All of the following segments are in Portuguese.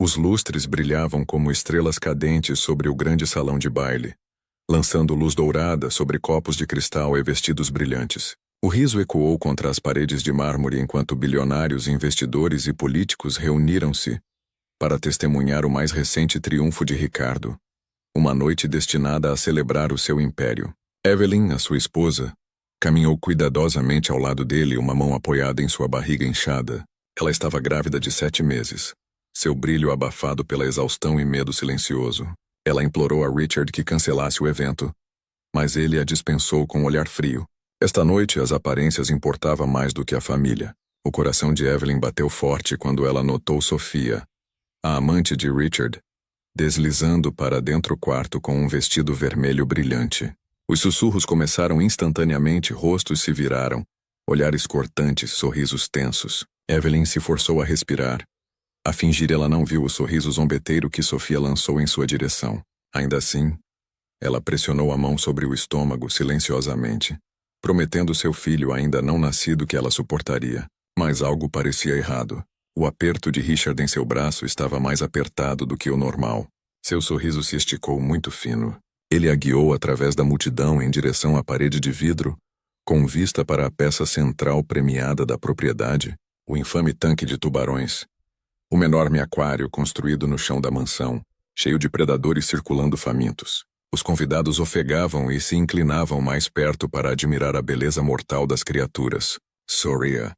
Os lustres brilhavam como estrelas cadentes sobre o grande salão de baile, lançando luz dourada sobre copos de cristal e vestidos brilhantes. O riso ecoou contra as paredes de mármore enquanto bilionários, investidores e políticos reuniram-se para testemunhar o mais recente triunfo de Ricardo, uma noite destinada a celebrar o seu império. Evelyn, a sua esposa, caminhou cuidadosamente ao lado dele, uma mão apoiada em sua barriga inchada. Ela estava grávida de 7 meses, seu brilho abafado pela exaustão e medo silencioso. Ela implorou a Richard que cancelasse o evento, mas ele a dispensou com um olhar frio. Esta noite, as aparências importavam mais do que a família. O coração de Evelyn bateu forte quando ela notou Sofia, a amante de Richard, deslizando para dentro do quarto com um vestido vermelho brilhante. Os sussurros começaram instantaneamente, rostos se viraram, olhares cortantes, sorrisos tensos. Evelyn se forçou a respirar. A fingir, ela não viu o sorriso zombeteiro que Sofia lançou em sua direção. Ainda assim, ela pressionou a mão sobre o estômago silenciosamente, prometendo seu filho ainda não nascido que ela suportaria. Mas algo parecia errado. O aperto de Richard em seu braço estava mais apertado do que o normal. Seu sorriso se esticou muito fino. Ele a guiou através da multidão em direção à parede de vidro, com vista para a peça central premiada da propriedade, o infame tanque de tubarões. Um enorme aquário construído no chão da mansão, cheio de predadores circulando famintos. Os convidados ofegavam e se inclinavam mais perto para admirar a beleza mortal das criaturas. Soria.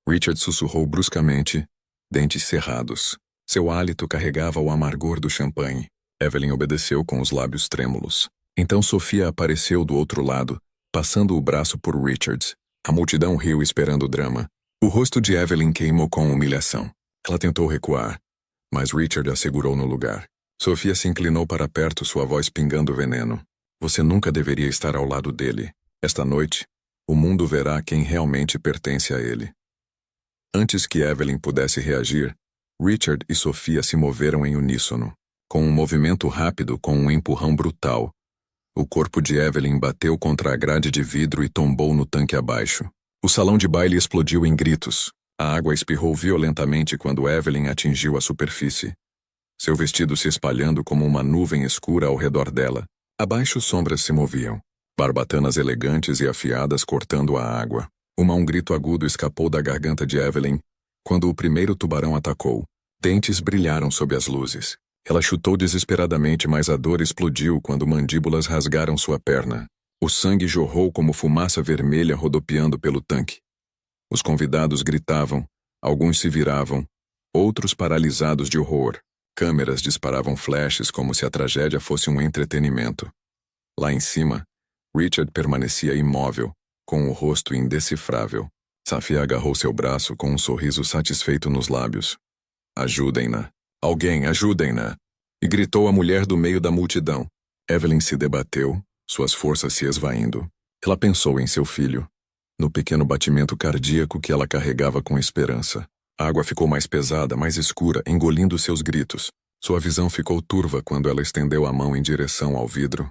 Richard sussurrou bruscamente, dentes cerrados. Seu hálito carregava o amargor do champanhe. Evelyn obedeceu com os lábios trêmulos. Então Sofia apareceu do outro lado, passando o braço por Richard. A multidão riu esperando o drama. O rosto de Evelyn queimou com humilhação. Ela tentou recuar, mas Richard a segurou no lugar. Sofia se inclinou para perto, sua voz pingando veneno. Você nunca deveria estar ao lado dele. Esta noite, o mundo verá quem realmente pertence a ele. Antes que Evelyn pudesse reagir, Richard e Sofia se moveram em uníssono. Com um movimento rápido, com um empurrão brutal, o corpo de Evelyn bateu contra a grade de vidro e tombou no tanque abaixo. O salão de baile explodiu em gritos. A água espirrou violentamente quando Evelyn atingiu a superfície, seu vestido se espalhando como uma nuvem escura ao redor dela. Abaixo, sombras se moviam, barbatanas elegantes e afiadas cortando a água. Um grito agudo escapou da garganta de Evelyn quando o primeiro tubarão atacou. Dentes brilharam sob as luzes. Ela chutou desesperadamente, mas a dor explodiu quando mandíbulas rasgaram sua perna. O sangue jorrou como fumaça vermelha rodopiando pelo tanque. Os convidados gritavam, alguns se viravam, outros paralisados de horror. Câmeras disparavam flashes como se a tragédia fosse um entretenimento. Lá em cima, Richard permanecia imóvel, com o rosto indecifrável. Sofia agarrou seu braço com um sorriso satisfeito nos lábios. Ajudem-na. Alguém, ajudem-na! E gritou a mulher do meio da multidão. Evelyn se debateu, suas forças se esvaindo. Ela pensou em seu filho, no pequeno batimento cardíaco que ela carregava com esperança. A água ficou mais pesada, mais escura, engolindo seus gritos. Sua visão ficou turva quando ela estendeu a mão em direção ao vidro,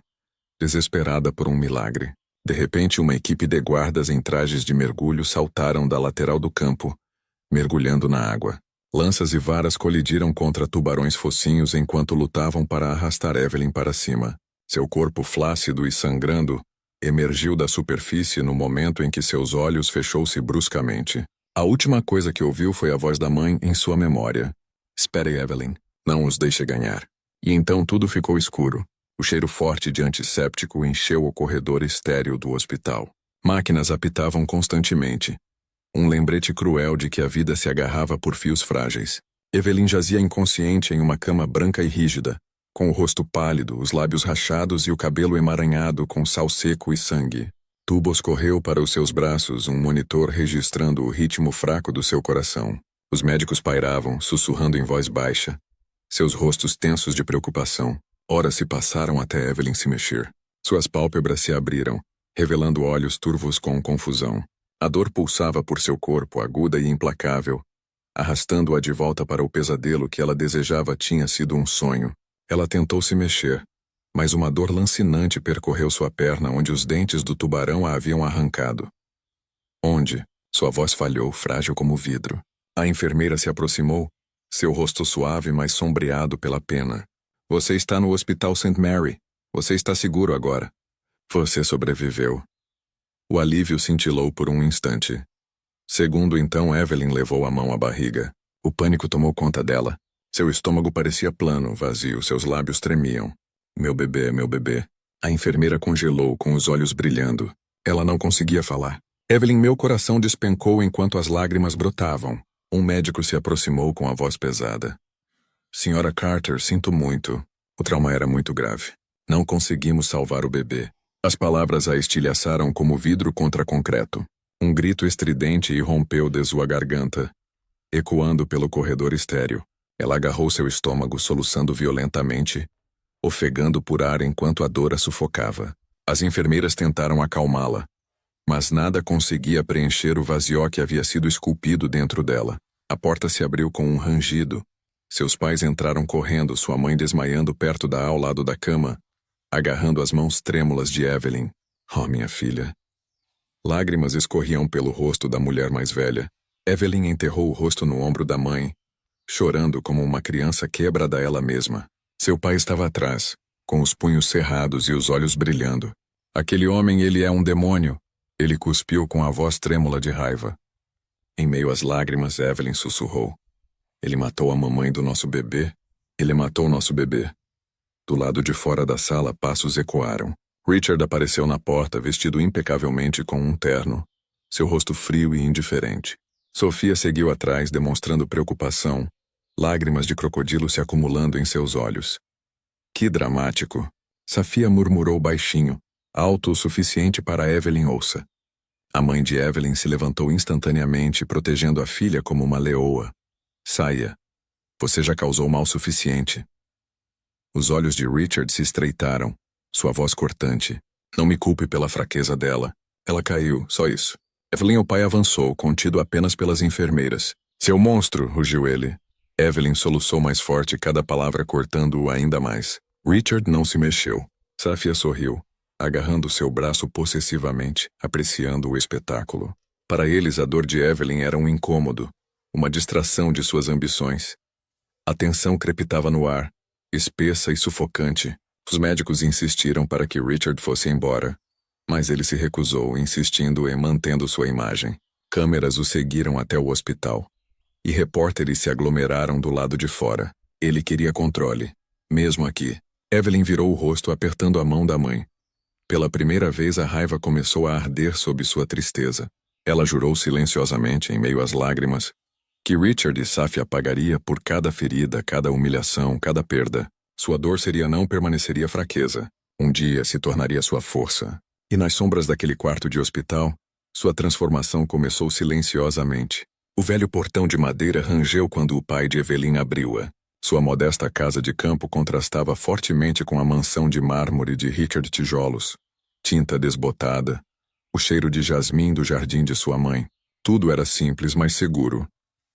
desesperada por um milagre. De repente, uma equipe de guardas em trajes de mergulho saltaram da lateral do campo, mergulhando na água. Lanças e varas colidiram contra tubarões focinhos enquanto lutavam para arrastar Evelyn para cima. Seu corpo flácido e sangrando emergiu da superfície no momento em que seus olhos fechou-se bruscamente. A última coisa que ouviu foi a voz da mãe em sua memória. Espere, Evelyn. Não os deixe ganhar. E então tudo ficou escuro. O cheiro forte de antisséptico encheu o corredor estéril do hospital. Máquinas apitavam constantemente. Um lembrete cruel de que a vida se agarrava por fios frágeis. Evelyn jazia inconsciente em uma cama branca e rígida, com o rosto pálido, os lábios rachados e o cabelo emaranhado com sal seco e sangue. Tubos correu para os seus braços, um monitor registrando o ritmo fraco do seu coração. Os médicos pairavam, sussurrando em voz baixa, seus rostos tensos de preocupação. Horas se passaram até Evelyn se mexer. Suas pálpebras se abriram, revelando olhos turvos com confusão. A dor pulsava por seu corpo, aguda e implacável, arrastando-a de volta para o pesadelo que ela desejava tinha sido um sonho. Ela tentou se mexer, mas uma dor lancinante percorreu sua perna onde os dentes do tubarão a haviam arrancado. Onde? Sua voz falhou, frágil como vidro. A enfermeira se aproximou, seu rosto suave mas sombreado pela pena. Você está no Hospital St. Mary. Você está seguro agora. Você sobreviveu. O alívio cintilou por um instante. Segundo então, Evelyn levou a mão à barriga. O pânico tomou conta dela. Seu estômago parecia plano, vazio, seus lábios tremiam. Meu bebê, meu bebê. A enfermeira congelou, com os olhos brilhando. Ela não conseguia falar. Evelyn, meu coração despencou enquanto as lágrimas brotavam. Um médico se aproximou com a voz pesada. Senhora Carter, sinto muito. O trauma era muito grave. Não conseguimos salvar o bebê. As palavras a estilhaçaram como vidro contra concreto. Um grito estridente irrompeu de sua garganta, ecoando pelo corredor estéril. Ela agarrou seu estômago, soluçando violentamente, ofegando por ar enquanto a dor a sufocava. As enfermeiras tentaram acalmá-la, mas nada conseguia preencher o vazio que havia sido esculpido dentro dela. A porta se abriu com um rangido. Seus pais entraram correndo, sua mãe desmaiando perto ao lado da cama, agarrando as mãos trêmulas de Evelyn. Oh, minha filha. Lágrimas escorriam pelo rosto da mulher mais velha. Evelyn enterrou o rosto no ombro da mãe, chorando como uma criança quebrada ela mesma. Seu pai estava atrás, com os punhos cerrados e os olhos brilhando. Aquele homem, ele é um demônio. Ele cuspiu com a voz trêmula de raiva. Em meio às lágrimas, Evelyn sussurrou. Ele matou a mamãe do nosso bebê. Ele matou nosso bebê. Do lado de fora da sala, passos ecoaram. Richard apareceu na porta, vestido impecavelmente com um terno, seu rosto frio e indiferente. Sofia seguiu atrás, demonstrando preocupação, lágrimas de crocodilo se acumulando em seus olhos. Que dramático! Safia murmurou baixinho, alto o suficiente para Evelyn ouça. A mãe de Evelyn se levantou instantaneamente, protegendo a filha como uma leoa. Saia. Você já causou mal suficiente. Os olhos de Richard se estreitaram, sua voz cortante. Não me culpe pela fraqueza dela. Ela caiu, só isso. Evelyn, o pai avançou, contido apenas pelas enfermeiras. Seu monstro, rugiu ele. Evelyn soluçou mais forte, cada palavra cortando-o ainda mais. Richard não se mexeu. Safia sorriu, agarrando seu braço possessivamente, apreciando o espetáculo. Para eles, a dor de Evelyn era um incômodo, uma distração de suas ambições. A tensão crepitava no ar, espessa e sufocante. Os médicos insistiram para que Richard fosse embora, mas ele se recusou, insistindo em mantendo sua imagem. Câmeras o seguiram até o hospital, e repórteres se aglomeraram do lado de fora. Ele queria controle, mesmo aqui. Evelyn virou o rosto apertando a mão da mãe. Pela primeira vez a raiva começou a arder sob sua tristeza. Ela jurou silenciosamente, em meio às lágrimas, que Richard e Safia pagaria por cada ferida, cada humilhação, cada perda. Sua dor não permaneceria fraqueza. Um dia se tornaria sua força. E nas sombras daquele quarto de hospital, sua transformação começou silenciosamente. O velho portão de madeira rangeu quando o pai de Evelyn abriu-a. Sua modesta casa de campo contrastava fortemente com a mansão de mármore de Richard Tijolos. Tinta desbotada, o cheiro de jasmim do jardim de sua mãe. Tudo era simples, mas seguro.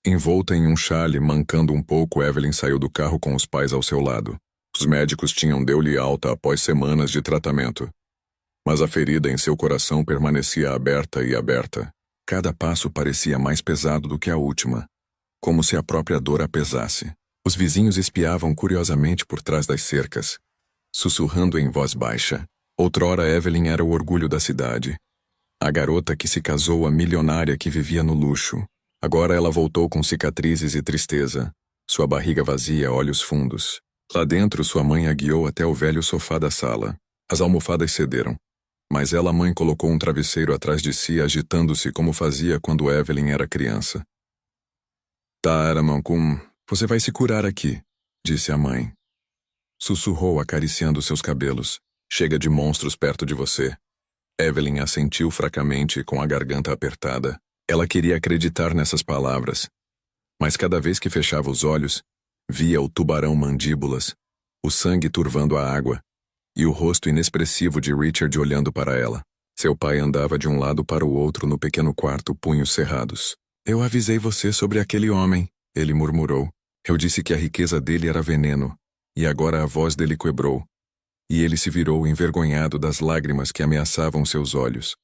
Envolta em um chale, mancando um pouco, Evelyn saiu do carro com os pais ao seu lado. Os médicos deu-lhe alta após semanas de tratamento. Mas a ferida em seu coração permanecia aberta e aberta. Cada passo parecia mais pesado do que a última, como se a própria dor a pesasse. Os vizinhos espiavam curiosamente por trás das cercas, sussurrando em voz baixa. Outrora Evelyn era o orgulho da cidade. A garota que se casou, a milionária que vivia no luxo. Agora ela voltou com cicatrizes e tristeza, sua barriga vazia, olhos fundos. Lá dentro, sua mãe a guiou até o velho sofá da sala. As almofadas cederam, mas ela, mãe, colocou um travesseiro atrás de si, agitando-se como fazia quando Evelyn era criança. Taramankum, você vai se curar aqui, disse a mãe. Sussurrou, acariciando seus cabelos. Chega de monstros perto de você. Evelyn assentiu fracamente, com a garganta apertada. Ela queria acreditar nessas palavras, mas cada vez que fechava os olhos, via o tubarão mandíbulas, o sangue turvando a água, e o rosto inexpressivo de Richard olhando para ela. Seu pai andava de um lado para o outro no pequeno quarto, punhos cerrados. Eu avisei você sobre aquele homem, ele murmurou. Eu disse que a riqueza dele era veneno, e agora a voz dele quebrou, e ele se virou envergonhado das lágrimas que ameaçavam seus olhos.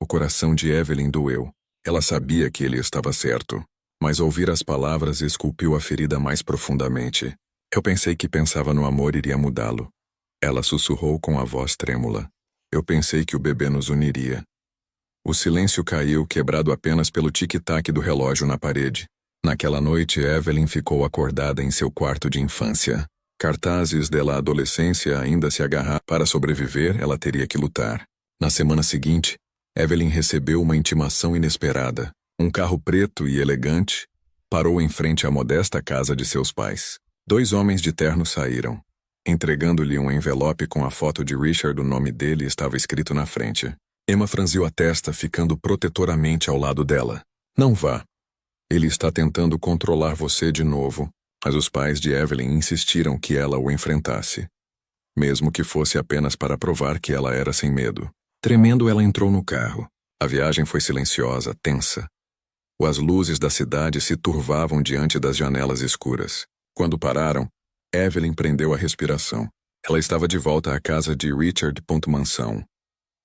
O coração de Evelyn doeu. Ela sabia que ele estava certo, Mas ouvir as palavras esculpiu a ferida mais profundamente. Eu pensei que pensava no amor iria mudá-lo. Ela sussurrou com a voz trêmula. Eu pensei que o bebê nos uniria. O silêncio caiu, quebrado apenas pelo tic-tac do relógio na parede. Naquela noite, Evelyn ficou acordada em seu quarto de infância. Cartazes dela adolescência ainda se agarrar. Para sobreviver, ela teria que lutar. Na semana seguinte, Evelyn recebeu uma intimação inesperada. Um carro preto e elegante parou em frente à modesta casa de seus pais. 2 homens de terno saíram. Entregando-lhe um envelope com a foto de Richard, o nome dele estava escrito na frente. Emma franziu a testa, ficando protetoramente ao lado dela. Não vá. Ele está tentando controlar você de novo. Mas os pais de Evelyn insistiram que ela o enfrentasse. Mesmo que fosse apenas para provar que ela era sem medo. Tremendo, ela entrou no carro. A viagem foi silenciosa, tensa. As luzes da cidade se turvavam diante das janelas escuras. Quando pararam, Evelyn prendeu a respiração. Ela estava de volta à casa de Richard. Mansão.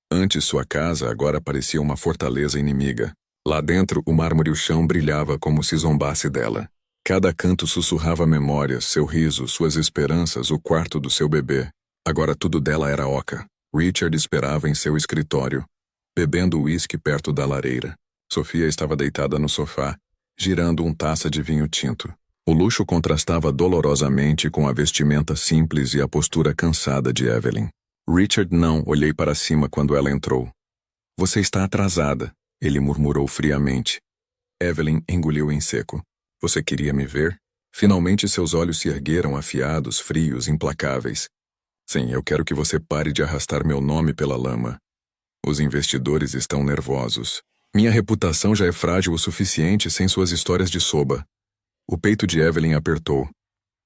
Antes sua casa agora parecia uma fortaleza inimiga. Lá dentro, o mármore e o chão brilhava como se zombasse dela. Cada canto sussurrava memórias, seu riso, suas esperanças, o quarto do seu bebê. Agora tudo dela era oca. Richard esperava em seu escritório, bebendo uísque perto da lareira. Sofia estava deitada no sofá, girando uma taça de vinho tinto. O luxo contrastava dolorosamente com a vestimenta simples e a postura cansada de Evelyn. Richard não, olhei para cima quando ela entrou. Você está atrasada, ele murmurou friamente. Evelyn engoliu em seco. Você queria me ver? Finalmente seus olhos se ergueram afiados, frios, implacáveis. Sim, eu quero que você pare de arrastar meu nome pela lama. Os investidores estão nervosos. Minha reputação já é frágil o suficiente sem suas histórias de soba. O peito de Evelyn apertou.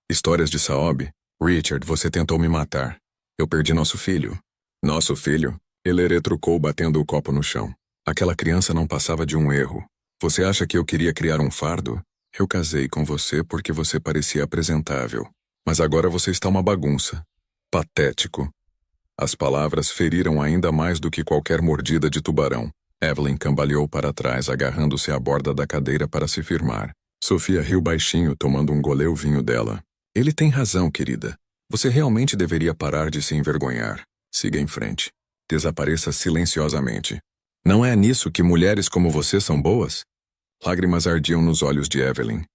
Histórias de Saob? Richard, você tentou me matar. Eu perdi nosso filho. Nosso filho? Ele retrucou batendo o copo no chão. Aquela criança não passava de um erro. Você acha que eu queria criar um fardo? Eu casei com você porque você parecia apresentável. Mas agora você está uma bagunça. Patético. As palavras feriram ainda mais do que qualquer mordida de tubarão. Evelyn cambaleou para trás, agarrando-se à borda da cadeira para se firmar. Sofia riu baixinho, tomando um goleu vinho dela. Ele tem razão, querida. Você realmente deveria parar de se envergonhar. Siga em frente. Desapareça silenciosamente. Não é nisso que mulheres como você são boas? Lágrimas ardiam nos olhos de Evelyn.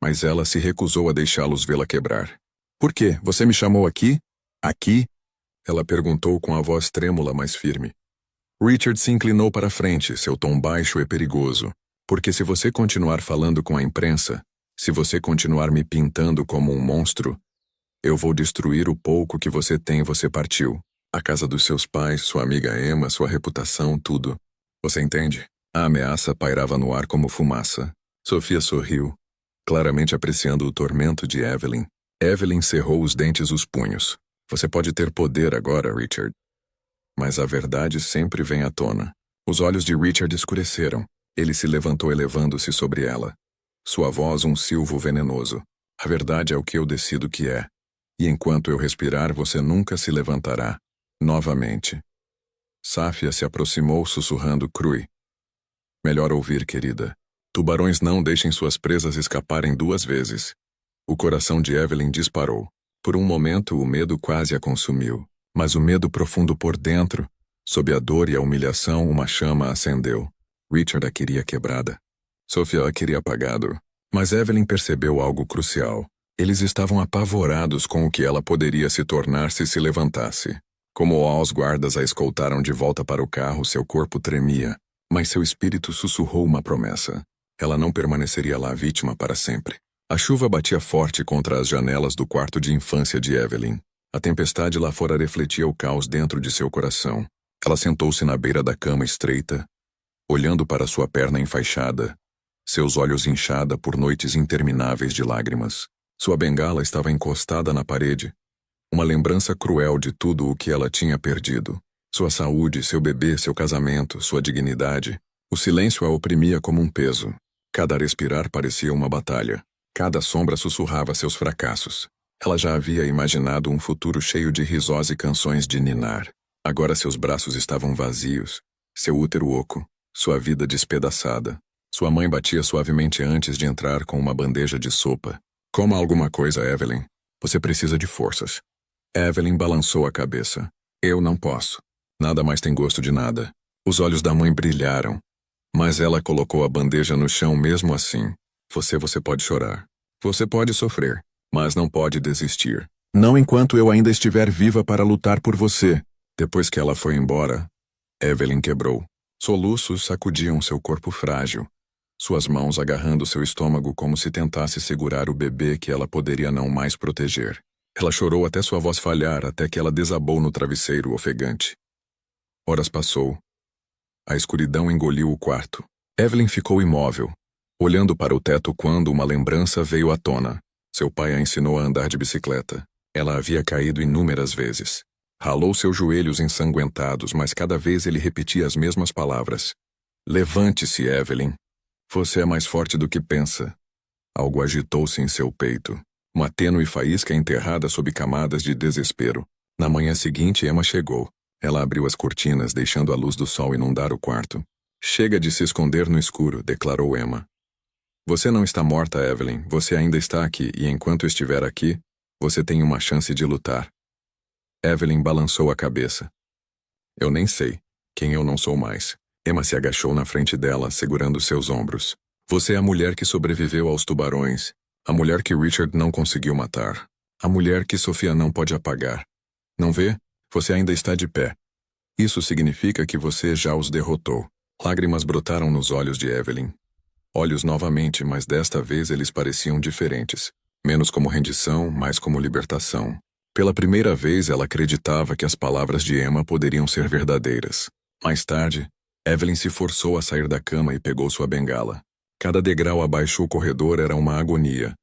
Mas ela se recusou a deixá-los vê-la quebrar. Por quê? Você me chamou aqui? Aqui? Ela perguntou com a voz trêmula, mas firme. Richard se inclinou para frente, seu tom baixo e perigoso. Porque se você continuar falando com a imprensa, se você continuar me pintando como um monstro, eu vou destruir o pouco que você tem. Você partiu. A casa dos seus pais, sua amiga Emma, sua reputação, tudo. Você entende? A ameaça pairava no ar como fumaça. Sofia sorriu, claramente apreciando o tormento de Evelyn. Evelyn cerrou os dentes os punhos. Você pode ter poder agora, Richard. Mas a verdade sempre vem à tona. Os olhos de Richard escureceram. Ele se levantou elevando-se sobre ela. Sua voz um silvo venenoso. A verdade é o que eu decido que é. E enquanto eu respirar, você nunca se levantará. Novamente. Safia se aproximou sussurrando crui. Melhor ouvir, querida. Tubarões não deixem suas presas escaparem 2 vezes. O coração de Evelyn disparou. Por um momento o medo quase a consumiu. Mas o medo profundo por dentro, sob a dor e a humilhação, uma chama acendeu. Richard a queria quebrada. Sofia a queria apagado. Mas Evelyn percebeu algo crucial. Eles estavam apavorados com o que ela poderia se tornar se levantasse. Como os guardas a escoltaram de volta para o carro, seu corpo tremia. Mas seu espírito sussurrou uma promessa. Ela não permaneceria lá vítima para sempre. A chuva batia forte contra as janelas do quarto de infância de Evelyn. A tempestade lá fora refletia o caos dentro de seu coração. Ela sentou-se na beira da cama estreita, olhando para sua perna enfaixada, seus olhos inchada por noites intermináveis de lágrimas. Sua bengala estava encostada na parede, uma lembrança cruel de tudo o que ela tinha perdido. Sua saúde, seu bebê, seu casamento, sua dignidade. O silêncio a oprimia como um peso. Cada respirar parecia uma batalha. Cada sombra sussurrava seus fracassos. Ela já havia imaginado um futuro cheio de risós e canções de ninar. Agora seus braços estavam vazios, seu útero oco, sua vida despedaçada. Sua mãe batia suavemente antes de entrar com uma bandeja de sopa. Coma alguma coisa, Evelyn. Você precisa de forças. Evelyn balançou a cabeça. Eu não posso. Nada mais tem gosto de nada. Os olhos da mãe brilharam. Mas ela colocou a bandeja no chão mesmo assim. Você pode chorar. Você pode sofrer. Mas não pode desistir. Não enquanto eu ainda estiver viva para lutar por você. Depois que ela foi embora, Evelyn quebrou. Soluços sacudiam seu corpo frágil. Suas mãos agarrando seu estômago como se tentasse segurar o bebê que ela poderia não mais proteger. Ela chorou até sua voz falhar, até que ela desabou no travesseiro ofegante. Horas passou. A escuridão engoliu o quarto. Evelyn ficou imóvel, olhando para o teto quando uma lembrança veio à tona. Seu pai a ensinou a andar de bicicleta. Ela havia caído inúmeras vezes. Ralou seus joelhos ensanguentados, mas cada vez ele repetia as mesmas palavras. Levante-se, Evelyn. Você é mais forte do que pensa. Algo agitou-se em seu peito. Uma tênue faísca enterrada sob camadas de desespero. Na manhã seguinte, Emma chegou. Ela abriu as cortinas, deixando a luz do sol inundar o quarto. Chega de se esconder no escuro, declarou Emma. Você não está morta, Evelyn. Você ainda está aqui, e enquanto estiver aqui, você tem uma chance de lutar. Evelyn balançou a cabeça. Eu nem sei quem eu não sou mais. Emma se agachou na frente dela, segurando seus ombros. Você é a mulher que sobreviveu aos tubarões. A mulher que Richard não conseguiu matar. A mulher que Sofia não pode apagar. Não vê? Você ainda está de pé. Isso significa que você já os derrotou. Lágrimas brotaram nos olhos de Evelyn. Olhos novamente, mas desta vez eles pareciam diferentes. Menos como rendição, mais como libertação. Pela primeira vez ela acreditava que as palavras de Emma poderiam ser verdadeiras. Mais tarde, Evelyn se forçou a sair da cama e pegou sua bengala. Cada degrau abaixo do corredor era uma agonia.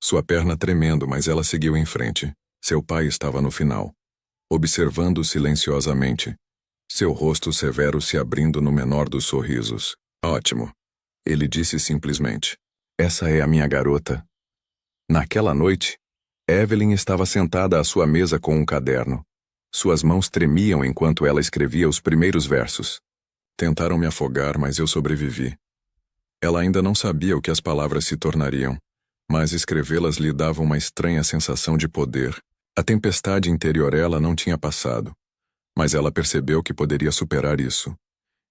Sua perna tremendo, mas ela seguiu em frente. Seu pai estava no final, observando silenciosamente. Seu rosto severo se abrindo no menor dos sorrisos. Ótimo. Ele disse simplesmente. Essa é a minha garota. Naquela noite, Evelyn estava sentada à sua mesa com um caderno. Suas mãos tremiam enquanto ela escrevia os primeiros versos. Tentaram me afogar, mas eu sobrevivi. Ela ainda não sabia o que as palavras se tornariam, mas escrevê-las lhe dava uma estranha sensação de poder. A tempestade interior ela não tinha passado, mas ela percebeu que poderia superar isso.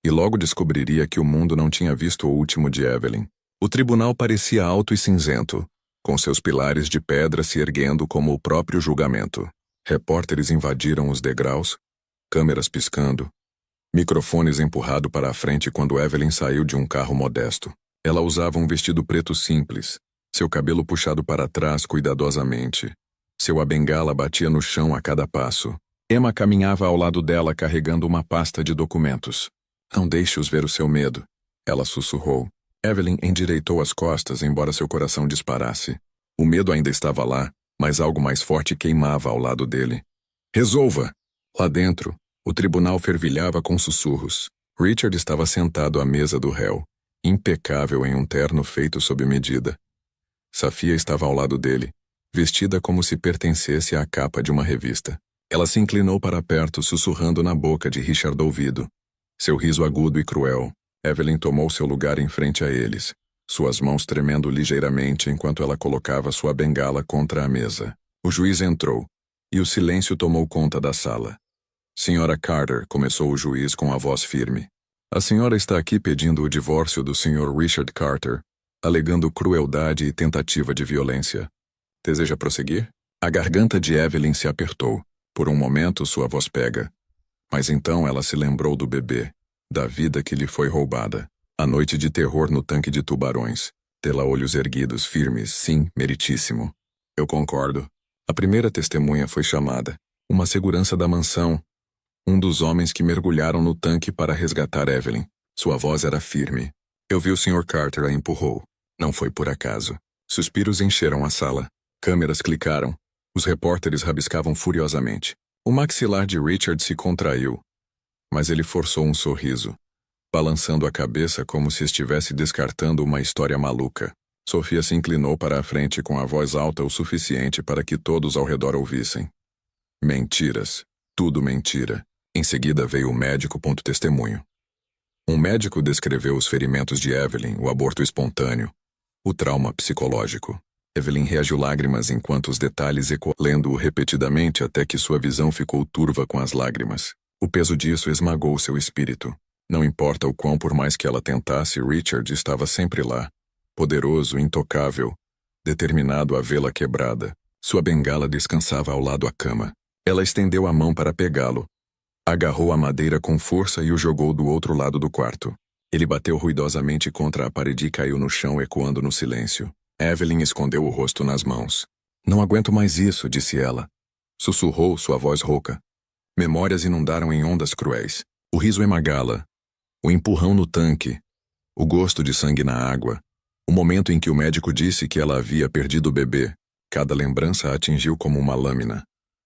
E logo descobriria que o mundo não tinha visto o último de Evelyn. O tribunal parecia alto e cinzento, com seus pilares de pedra se erguendo como o próprio julgamento. Repórteres invadiram os degraus, câmeras piscando, microfones empurrado para a frente quando Evelyn saiu de um carro modesto. Ela usava um vestido preto simples, seu cabelo puxado para trás cuidadosamente. Seu bengala batia no chão a cada passo. Emma caminhava ao lado dela carregando uma pasta de documentos. Não deixe-os ver o seu medo, ela sussurrou. Evelyn endireitou as costas, embora seu coração disparasse. O medo ainda estava lá, mas algo mais forte queimava ao lado dele. Resolva! Lá dentro, o tribunal fervilhava com sussurros. Richard estava sentado à mesa do réu, impecável em um terno feito sob medida. Safia estava ao lado dele, vestida como se pertencesse à capa de uma revista. Ela se inclinou para perto, sussurrando na boca de Richard ouvido. Seu riso agudo e cruel. Evelyn tomou seu lugar em frente a eles, suas mãos tremendo ligeiramente enquanto ela colocava sua bengala contra a mesa. O juiz entrou, e o silêncio tomou conta da sala. Senhora Carter, começou o juiz com a voz firme. A senhora está aqui pedindo o divórcio do Sr. Richard Carter, alegando crueldade e tentativa de violência. Deseja prosseguir? A garganta de Evelyn se apertou. Por um momento sua voz pega. Mas então ela se lembrou do bebê, da vida que lhe foi roubada. A noite de terror no tanque de tubarões. Tê-la olhos erguidos, firmes, sim, meritíssimo. Eu concordo. A primeira testemunha foi chamada. Uma segurança da mansão. Um dos homens que mergulharam no tanque para resgatar Evelyn. Sua voz era firme. Eu vi o Sr. Carter a empurrou. Não foi por acaso. Suspiros encheram a sala. Câmeras clicaram. Os repórteres rabiscavam furiosamente. O maxilar de Richard se contraiu. Mas ele forçou um sorriso, balançando a cabeça como se estivesse descartando uma história maluca. Sofia se inclinou para a frente com a voz alta o suficiente para que todos ao redor ouvissem. Mentiras. Tudo mentira. Em seguida veio o médico. Testemunho. Um médico descreveu os ferimentos de Evelyn, o aborto espontâneo, o trauma psicológico. Evelyn reagiu lágrimas enquanto os detalhes lendo-o repetidamente até que sua visão ficou turva com as lágrimas. O peso disso esmagou seu espírito. Não importa o quão por mais que ela tentasse, Richard estava sempre lá, poderoso, intocável, determinado a vê-la quebrada. Sua bengala descansava ao lado da cama. Ela estendeu a mão para pegá-lo. Agarrou a madeira com força e o jogou do outro lado do quarto. Ele bateu ruidosamente contra a parede e caiu no chão, ecoando no silêncio. Evelyn escondeu o rosto nas mãos. Não aguento mais isso, disse ela. Sussurrou sua voz rouca. Memórias inundaram em ondas cruéis. O riso emagá-la. O empurrão no tanque. O gosto de sangue na água. O momento em que o médico disse que ela havia perdido o bebê. Cada lembrança a atingiu como uma lâmina,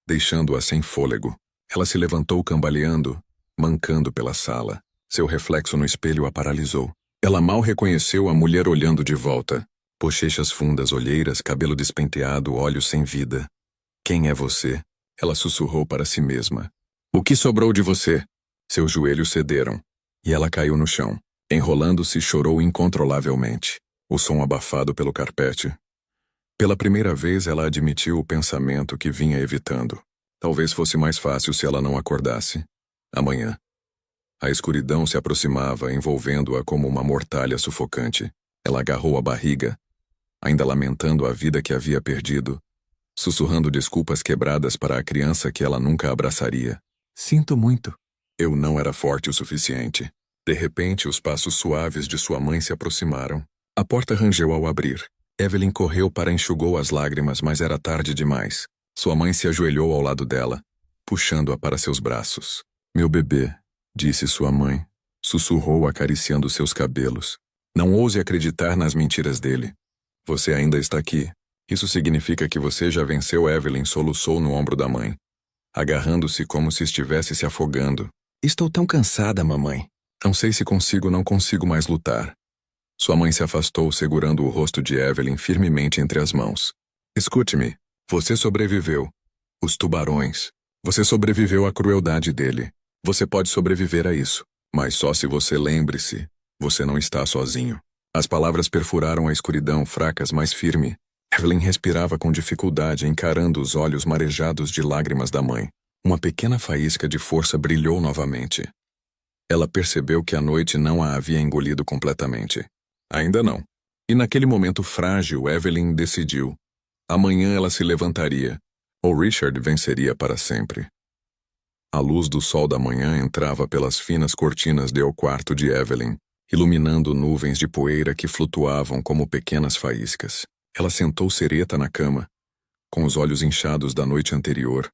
deixando-a sem fôlego. Ela se levantou cambaleando, mancando pela sala. Seu reflexo no espelho a paralisou. Ela mal reconheceu a mulher olhando de volta. Bochechas fundas, olheiras, cabelo despenteado, olhos sem vida. Quem é você? Ela sussurrou para si mesma. O que sobrou de você? Seus joelhos cederam, e ela caiu no chão. Enrolando-se, chorou incontrolavelmente. O som abafado pelo carpete. Pela primeira vez, ela admitiu o pensamento que vinha evitando. Talvez fosse mais fácil se ela não acordasse. Amanhã. A escuridão se aproximava, envolvendo-a como uma mortalha sufocante. Ela agarrou a barriga, ainda lamentando a vida que havia perdido, sussurrando desculpas quebradas para a criança que ela nunca abraçaria. Sinto muito. Eu não era forte o suficiente. De repente, os passos suaves de sua mãe se aproximaram. A porta rangeu ao abrir. Evelyn correu para enxugou as lágrimas, mas era tarde demais. Sua mãe se ajoelhou ao lado dela, puxando-a para seus braços. Meu bebê, disse sua mãe. Sussurrou acariciando seus cabelos. Não ouse acreditar nas mentiras dele. Você ainda está aqui. Isso significa que você já venceu. Evelyn soluçou no ombro da mãe, agarrando-se como se estivesse se afogando. Estou tão cansada, mamãe. Não sei se consigo, não consigo mais lutar. Sua mãe se afastou, segurando o rosto de Evelyn firmemente entre as mãos. Escute-me. Você sobreviveu. Os tubarões. Você sobreviveu à crueldade dele. Você pode sobreviver a isso. Mas só se você lembre-se. Você não está sozinho. As palavras perfuraram a escuridão, fracas, mas firme. Evelyn respirava com dificuldade, encarando os olhos marejados de lágrimas da mãe. Uma pequena faísca de força brilhou novamente. Ela percebeu que a noite não a havia engolido completamente. Ainda não. E naquele momento frágil, Evelyn decidiu. Amanhã ela se levantaria, ou Richard venceria para sempre. A luz do sol da manhã entrava pelas finas cortinas do quarto de Evelyn, iluminando nuvens de poeira que flutuavam como pequenas faíscas. Ela sentou sereta na cama, com os olhos inchados da noite anterior,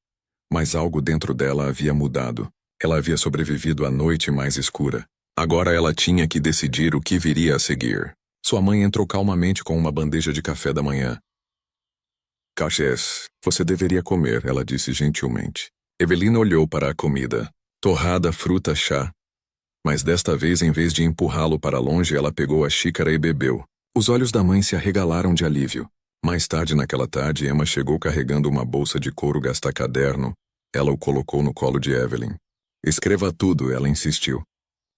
mas algo dentro dela havia mudado. Ela havia sobrevivido à noite mais escura. Agora ela tinha que decidir o que viria a seguir. Sua mãe entrou calmamente com uma bandeja de café da manhã. Caches, você deveria comer, ela disse gentilmente. Evelyn olhou para a comida. Torrada, fruta, chá. Mas desta vez, em vez de empurrá-lo para longe, ela pegou a xícara e bebeu. Os olhos da mãe se arregalaram de alívio. Mais tarde naquela tarde, Emma chegou carregando uma bolsa de couro gasta-caderno. Ela o colocou no colo de Evelyn. Escreva tudo, ela insistiu.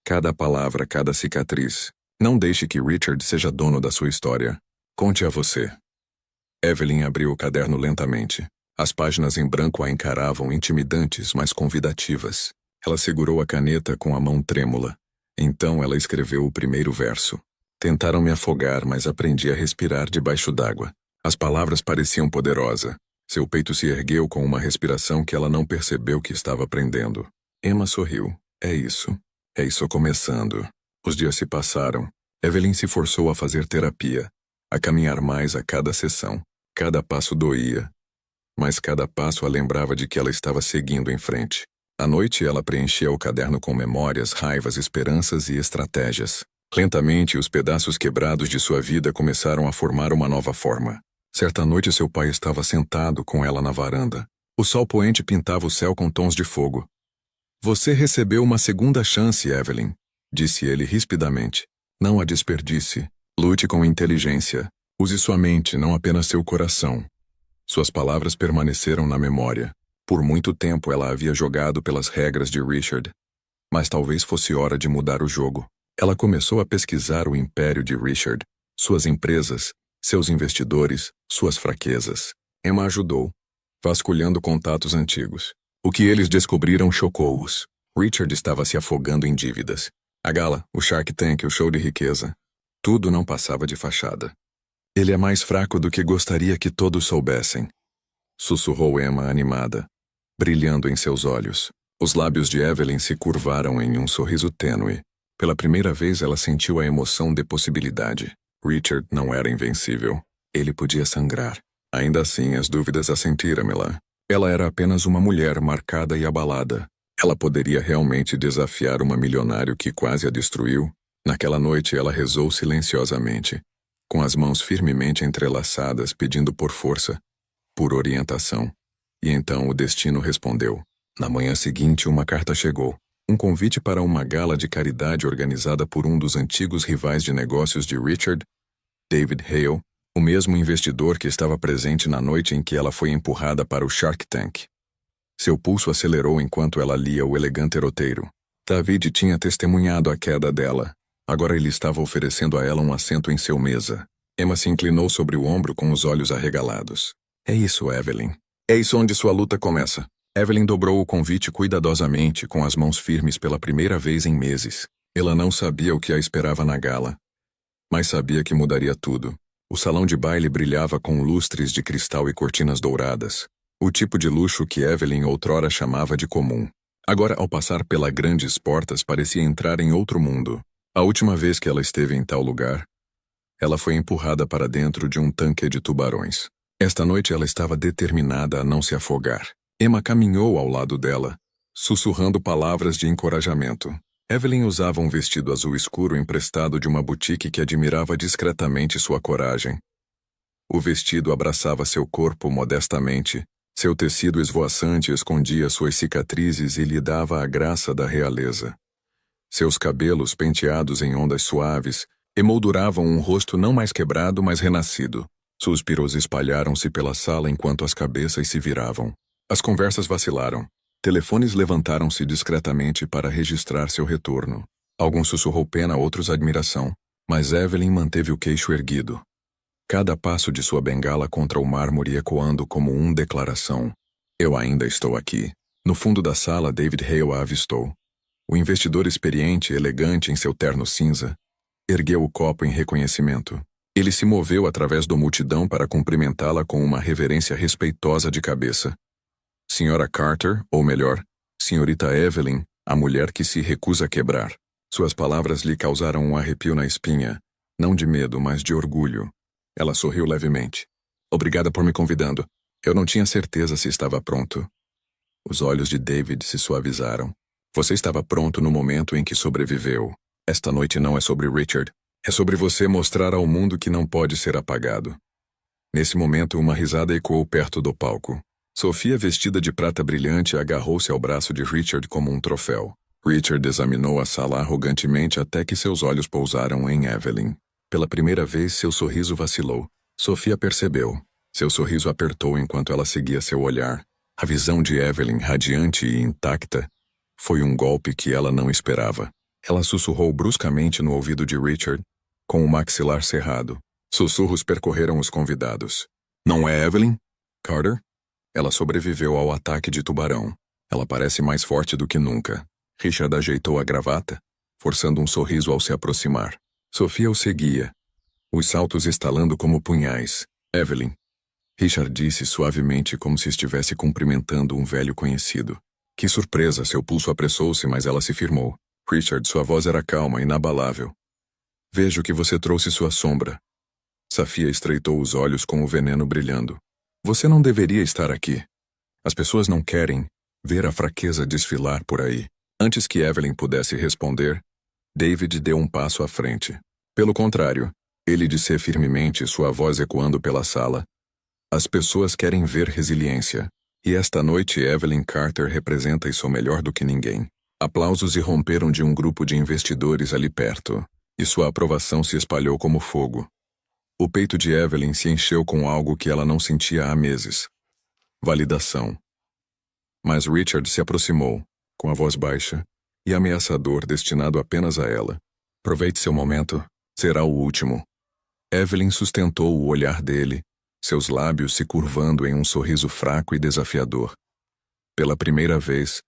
Cada palavra, cada cicatriz. Não deixe que Richard seja dono da sua história. Conte a você. Evelyn abriu o caderno lentamente. As páginas em branco a encaravam, intimidantes, mas convidativas. Ela segurou a caneta com a mão trêmula. Então ela escreveu o primeiro verso. Tentaram me afogar, mas aprendi a respirar debaixo d'água. As palavras pareciam poderosas. Seu peito se ergueu com uma respiração que ela não percebeu que estava prendendo. Emma sorriu. É isso começando. Os dias se passaram. Evelyn se forçou a fazer terapia, a caminhar mais a cada sessão. Cada passo doía, mas cada passo a lembrava de que ela estava seguindo em frente. À noite ela preenchia o caderno com memórias, raivas, esperanças e estratégias. Lentamente, os pedaços quebrados de sua vida começaram a formar uma nova forma. Certa noite seu pai estava sentado com ela na varanda. O sol poente pintava o céu com tons de fogo. Você recebeu uma segunda chance, Evelyn, disse ele rispidamente. Não a desperdice. Lute com inteligência. Use sua mente, não apenas seu coração. Suas palavras permaneceram na memória. Por muito tempo ela havia jogado pelas regras de Richard. Mas talvez fosse hora de mudar o jogo. Ela começou a pesquisar o império de Richard, suas empresas, seus investidores, suas fraquezas. Emma ajudou, vasculhando contatos antigos. O que eles descobriram chocou-os. Richard estava se afogando em dívidas. A gala, o Shark Tank, o show de riqueza. Tudo não passava de fachada. Ele é mais fraco do que gostaria que todos soubessem. Sussurrou Emma animada, brilhando em seus olhos. Os lábios de Evelyn se curvaram em um sorriso tênue. Pela primeira vez ela sentiu a emoção de possibilidade. Richard não era invencível. Ele podia sangrar. Ainda assim, as dúvidas assentiram-me-la. Ela era apenas uma mulher marcada e abalada. Ela poderia realmente desafiar uma milionário que quase a destruiu? Naquela noite ela rezou silenciosamente, com as mãos firmemente entrelaçadas, pedindo por força, por orientação. E então o destino respondeu. Na manhã seguinte, uma carta chegou. Um convite para uma gala de caridade organizada por um dos antigos rivais de negócios de Richard, David Hale, o mesmo investidor que estava presente na noite em que ela foi empurrada para o Shark Tank. Seu pulso acelerou enquanto ela lia o elegante roteiro. David tinha testemunhado a queda dela. Agora ele estava oferecendo a ela um assento em seu mesa. Emma se inclinou sobre o ombro com os olhos arregalados. É isso, Evelyn. É isso onde sua luta começa. Evelyn dobrou o convite cuidadosamente, com as mãos firmes pela primeira vez em meses. Ela não sabia o que a esperava na gala, mas sabia que mudaria tudo. O salão de baile brilhava com lustres de cristal e cortinas douradas. O tipo de luxo que Evelyn outrora chamava de comum. Agora, ao passar pelas grandes portas, parecia entrar em outro mundo. A última vez que ela esteve em tal lugar, ela foi empurrada para dentro de um tanque de tubarões. Esta noite ela estava determinada a não se afogar. Emma caminhou ao lado dela, sussurrando palavras de encorajamento. Evelyn usava um vestido azul escuro emprestado de uma boutique que admirava discretamente sua coragem. O vestido abraçava seu corpo modestamente. Seu tecido esvoaçante escondia suas cicatrizes e lhe dava a graça da realeza. Seus cabelos, penteados em ondas suaves, emolduravam um rosto não mais quebrado, mas renascido. Suspiros espalharam-se pela sala enquanto as cabeças se viravam. As conversas vacilaram. Telefones levantaram-se discretamente para registrar seu retorno. Alguns sussurrou pena, outros admiração. Mas Evelyn manteve o queixo erguido. Cada passo de sua bengala contra o mármore ecoando como uma declaração. Eu ainda estou aqui. No fundo da sala, David Hale a avistou. O investidor experiente, elegante em seu terno cinza, ergueu o copo em reconhecimento. Ele se moveu através da multidão para cumprimentá-la com uma reverência respeitosa de cabeça. Senhora Carter, ou melhor, Senhorita Evelyn, a mulher que se recusa a quebrar. Suas palavras lhe causaram um arrepio na espinha, não de medo, mas de orgulho. Ela sorriu levemente. Obrigada por me convidando. Eu não tinha certeza se estava pronto. Os olhos de David se suavizaram. Você estava pronto no momento em que sobreviveu. Esta noite não é sobre Richard. É sobre você mostrar ao mundo que não pode ser apagado. Nesse momento, uma risada ecoou perto do palco. Sofia, vestida de prata brilhante, agarrou-se ao braço de Richard como um troféu. Richard examinou a sala arrogantemente até que seus olhos pousaram em Evelyn. Pela primeira vez, seu sorriso vacilou. Sofia percebeu. Seu sorriso apertou enquanto ela seguia seu olhar. A visão de Evelyn, radiante e intacta, foi um golpe que ela não esperava. Ela sussurrou bruscamente no ouvido de Richard, com o maxilar cerrado. Sussurros percorreram os convidados. Não é Evelyn? Carter? Ela sobreviveu ao ataque de tubarão. Ela parece mais forte do que nunca. Richard ajeitou a gravata, forçando um sorriso ao se aproximar. Sofia o seguia, os saltos estalando como punhais. Evelyn. Richard disse suavemente como se estivesse cumprimentando um velho conhecido. Que surpresa, seu pulso apressou-se, mas ela se firmou. Richard, sua voz era calma, inabalável. Vejo que você trouxe sua sombra. Sofia estreitou os olhos com o veneno brilhando. Você não deveria estar aqui. As pessoas não querem ver a fraqueza desfilar por aí. Antes que Evelyn pudesse responder, David deu um passo à frente. Pelo contrário, ele disse firmemente, sua voz ecoando pela sala. As pessoas querem ver resiliência. E esta noite Evelyn Carter representa isso melhor do que ninguém. Aplausos irromperam de um grupo de investidores ali perto, e sua aprovação se espalhou como fogo. O peito de Evelyn se encheu com algo que ela não sentia há meses. Validação. Mas Richard se aproximou, com a voz baixa e ameaçador destinado apenas a ela. Aproveite seu momento. Será o último. Evelyn sustentou o olhar dele, seus lábios se curvando em um sorriso fraco e desafiador. Pela primeira vez,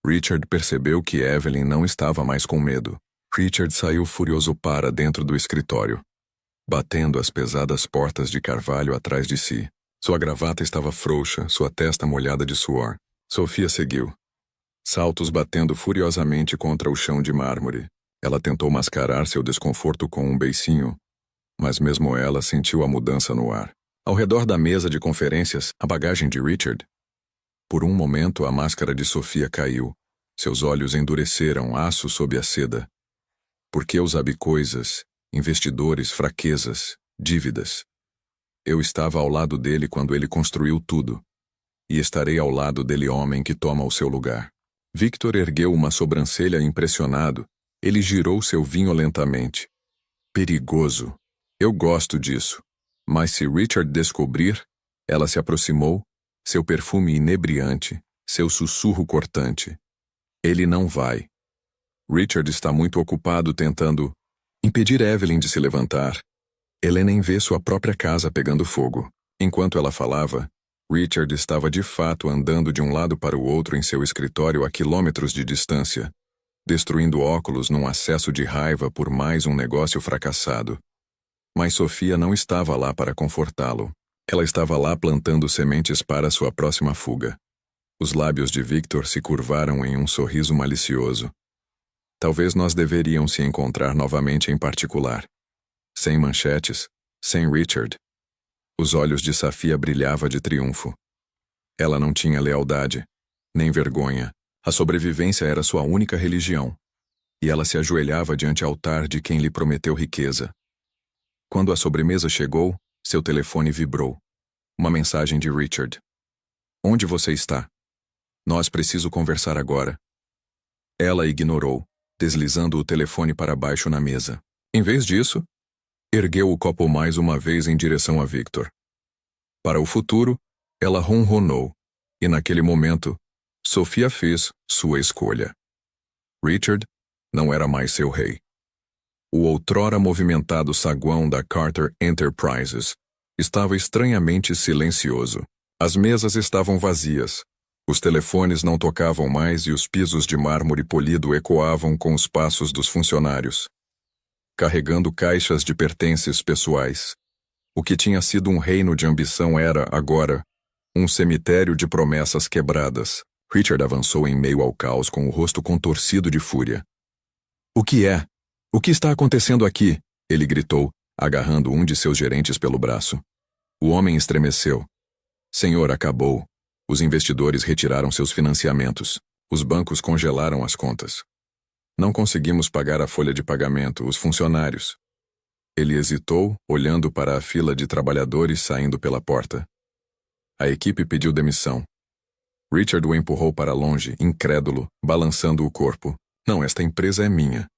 Richard percebeu que Evelyn não estava mais com medo. Richard saiu furioso para dentro do escritório, batendo as pesadas portas de carvalho atrás de si. Sua gravata estava frouxa, sua testa molhada de suor. Sofia seguiu, saltos batendo furiosamente contra o chão de mármore. Ela tentou mascarar seu desconforto com um beicinho, mas mesmo ela sentiu a mudança no ar. Ao redor da mesa de conferências, a bagagem de Richard. Por um momento, a máscara de Sofia caiu. Seus olhos endureceram, aço sob a seda. Por que eu sabe coisas, investidores, fraquezas, dívidas? Eu estava ao lado dele quando ele construiu tudo. E estarei ao lado dele, homem que toma o seu lugar. Victor ergueu uma sobrancelha impressionado. Ele girou seu vinho lentamente. Perigoso. Eu gosto disso. Mas se Richard descobrir, ela se aproximou, seu perfume inebriante, seu sussurro cortante. Ele não vai. Richard está muito ocupado tentando impedir Evelyn de se levantar. Helena nem vê sua própria casa pegando fogo. Enquanto ela falava, Richard estava de fato andando de um lado para o outro em seu escritório a quilômetros de distância, destruindo óculos num acesso de raiva por mais um negócio fracassado. Mas Sofia não estava lá para confortá-lo. Ela estava lá plantando sementes para sua próxima fuga. Os lábios de Victor se curvaram em um sorriso malicioso. Talvez nós deveríamos se encontrar novamente em particular. Sem manchetes, sem Richard. Os olhos de Sofia brilhavam de triunfo. Ela não tinha lealdade, nem vergonha. A sobrevivência era sua única religião. E ela se ajoelhava diante ao altar de quem lhe prometeu riqueza. Quando a sobremesa chegou, seu telefone vibrou. Uma mensagem de Richard. Onde você está? Nós precisamos conversar agora. Ela ignorou, deslizando o telefone para baixo na mesa. Em vez disso, ergueu o copo mais uma vez em direção a Victor. Para o futuro, ela ronronou, e naquele momento, Sofia fez sua escolha. Richard não era mais seu rei. O outrora movimentado saguão da Carter Enterprises estava estranhamente silencioso. As mesas estavam vazias. Os telefones não tocavam mais e os pisos de mármore polido ecoavam com os passos dos funcionários, carregando caixas de pertences pessoais. O que tinha sido um reino de ambição era, agora, um cemitério de promessas quebradas. Richard avançou em meio ao caos com o rosto contorcido de fúria. O que é? O que está acontecendo aqui? Ele gritou, agarrando um de seus gerentes pelo braço. O homem estremeceu. Senhor, acabou. Os investidores retiraram seus financiamentos. Os bancos congelaram as contas. Não conseguimos pagar a folha de pagamento, os funcionários. Ele hesitou, olhando para a fila de trabalhadores saindo pela porta. A equipe pediu demissão. Richard o empurrou para longe, incrédulo, balançando o corpo. Não, esta empresa é minha.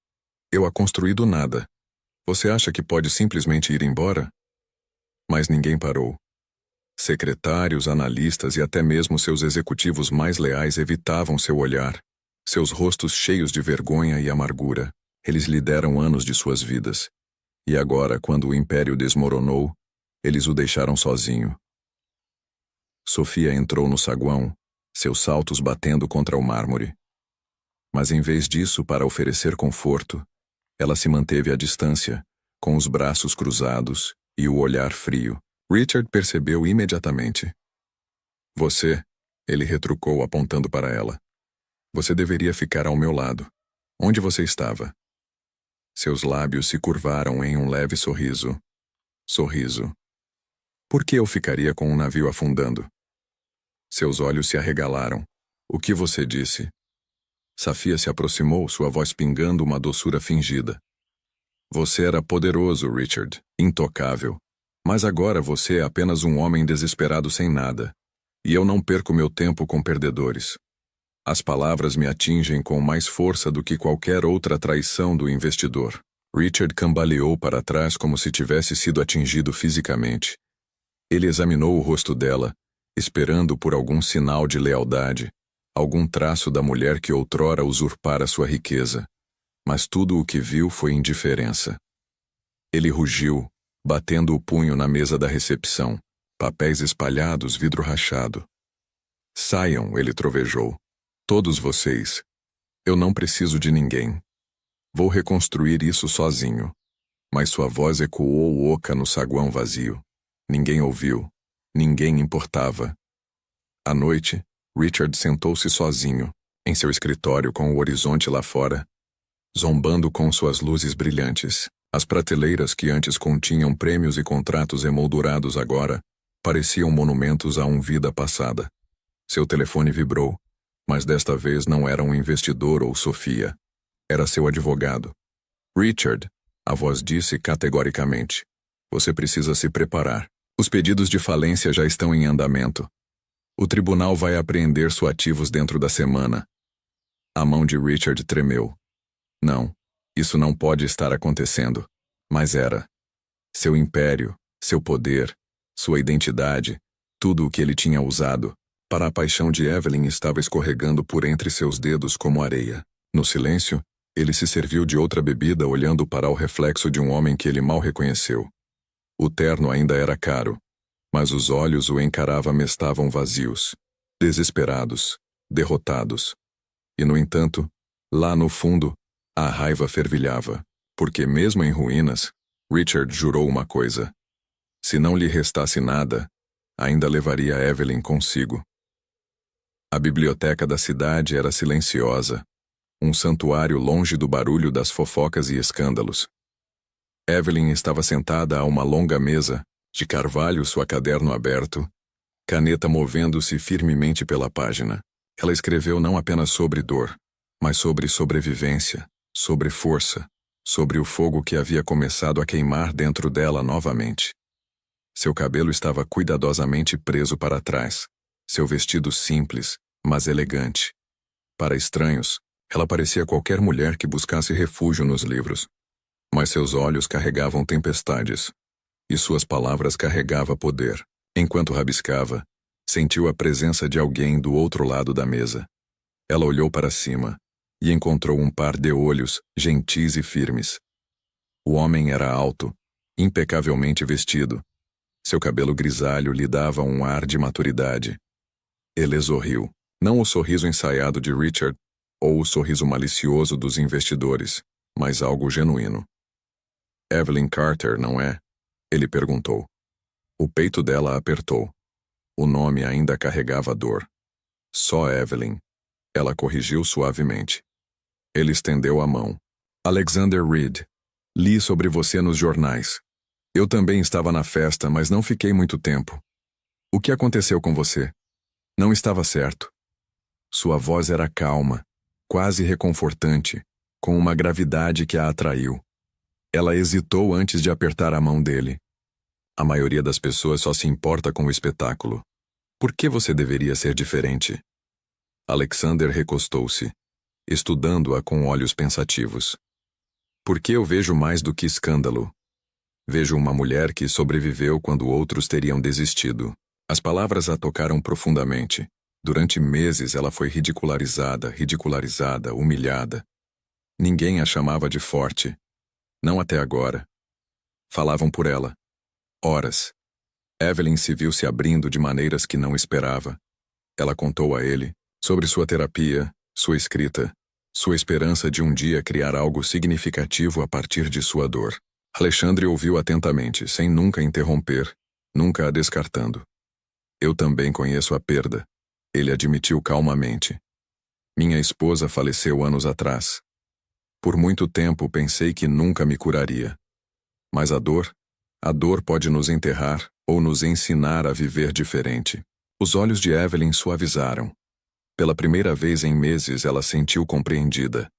Eu a construí do nada. Você acha que pode simplesmente ir embora? Mas ninguém parou. Secretários, analistas e até mesmo seus executivos mais leais evitavam seu olhar. Seus rostos cheios de vergonha e amargura. Eles lhe deram anos de suas vidas. E agora, quando o império desmoronou, eles o deixaram sozinho. Sofia entrou no saguão, seus saltos batendo contra o mármore. Mas em vez disso, para oferecer conforto, ela se manteve à distância, com os braços cruzados e o olhar frio. Richard percebeu imediatamente. Você, ele retrucou apontando para ela. Você deveria ficar ao meu lado. Onde você estava? Seus lábios se curvaram em um leve sorriso. Sorriso. Por que eu ficaria com um navio afundando? Seus olhos se arregalaram. O que você disse? Sofia se aproximou, sua voz pingando uma doçura fingida. Você era poderoso, Richard, intocável. Mas agora você é apenas um homem desesperado sem nada. E eu não perco meu tempo com perdedores. As palavras me atingem com mais força do que qualquer outra traição do investidor. Richard cambaleou para trás como se tivesse sido atingido fisicamente. Ele examinou o rosto dela, esperando por algum sinal de lealdade, algum traço da mulher que outrora usurpara sua riqueza. mas tudo o que viu foi indiferença. Ele rugiu, batendo o punho na mesa da recepção, papéis espalhados, vidro rachado. Saiam, ele trovejou. Todos vocês. Eu não preciso de ninguém. Vou reconstruir isso sozinho. Mas sua voz ecoou oca no saguão vazio. Ninguém ouviu. Ninguém importava. À noite, Richard sentou-se sozinho, em seu escritório com o horizonte lá fora, zombando com suas luzes brilhantes. As prateleiras que antes continham prêmios e contratos emoldurados agora pareciam monumentos a uma vida passada. Seu telefone vibrou, mas desta vez não era um investidor ou Sofia. Era seu advogado. Richard, a voz disse categoricamente. Você precisa se preparar. Os pedidos de falência já estão em andamento. O tribunal vai apreender seus ativos dentro da semana. A mão de Richard tremeu. Não, isso não pode estar acontecendo. Mas era. Seu império, seu poder, sua identidade, tudo o que ele tinha usado, para a paixão de Evelyn estava escorregando por entre seus dedos como areia. No silêncio, ele se serviu de outra bebida olhando para o reflexo de um homem que ele mal reconheceu. O terno ainda era caro, mas os olhos o encaravam estavam vazios, desesperados, derrotados. E, no entanto, lá no fundo, a raiva fervilhava, porque mesmo em ruínas, Richard jurou uma coisa. Se não lhe restasse nada, ainda levaria Evelyn consigo. A biblioteca da cidade era silenciosa, um santuário longe do barulho das fofocas e escândalos. Evelyn estava sentada a uma longa mesa, de carvalho sua caderno aberto, caneta movendo-se firmemente pela página. Ela escreveu não apenas sobre dor, mas sobre sobrevivência, sobre força, sobre o fogo que havia começado a queimar dentro dela novamente. Seu cabelo estava cuidadosamente preso para trás, seu vestido simples, mas elegante. Para estranhos, ela parecia qualquer mulher que buscasse refúgio nos livros. Mas seus olhos carregavam tempestades, e suas palavras carregavam poder. Enquanto rabiscava, sentiu a presença de alguém do outro lado da mesa. Ela olhou para cima, e encontrou um par de olhos, gentis e firmes. O homem era alto, impecavelmente vestido. Seu cabelo grisalho lhe dava um ar de maturidade. Ele sorriu, não o sorriso ensaiado de Richard, ou o sorriso malicioso dos investidores, mas algo genuíno. Evelyn Carter, não é? Ele perguntou. O peito dela apertou. O nome ainda carregava dor. Só Evelyn. Ela corrigiu suavemente. Ele estendeu a mão. Alexander Reed. Li sobre você nos jornais. Eu também estava na festa, mas não fiquei muito tempo. O que aconteceu com você? Não estava certo. Sua voz era calma, quase reconfortante, com uma gravidade que a atraiu. Ela hesitou antes de apertar a mão dele. A maioria das pessoas só se importa com o espetáculo. Por que você deveria ser diferente? Alexander recostou-se, estudando-a com olhos pensativos. Porque eu vejo mais do que escândalo. Vejo uma mulher que sobreviveu quando outros teriam desistido. As palavras a tocaram profundamente. Durante meses ela foi ridicularizada, humilhada. Ninguém a chamava de forte. Não até agora. Falavam por ela. Horas. Evelyn se viu se abrindo de maneiras que não esperava. Ela contou a ele sobre sua terapia, sua escrita, sua esperança de um dia criar algo significativo a partir de sua dor. Alexandre ouviu atentamente, sem nunca interromper, nunca a descartando. Eu também conheço a perda. Ele admitiu calmamente. Minha esposa faleceu anos atrás. Por muito tempo pensei que nunca me curaria. Mas a dor pode nos enterrar ou nos ensinar a viver diferente. Os olhos de Evelyn suavizaram. Pela primeira vez em meses ela sentiu compreendida.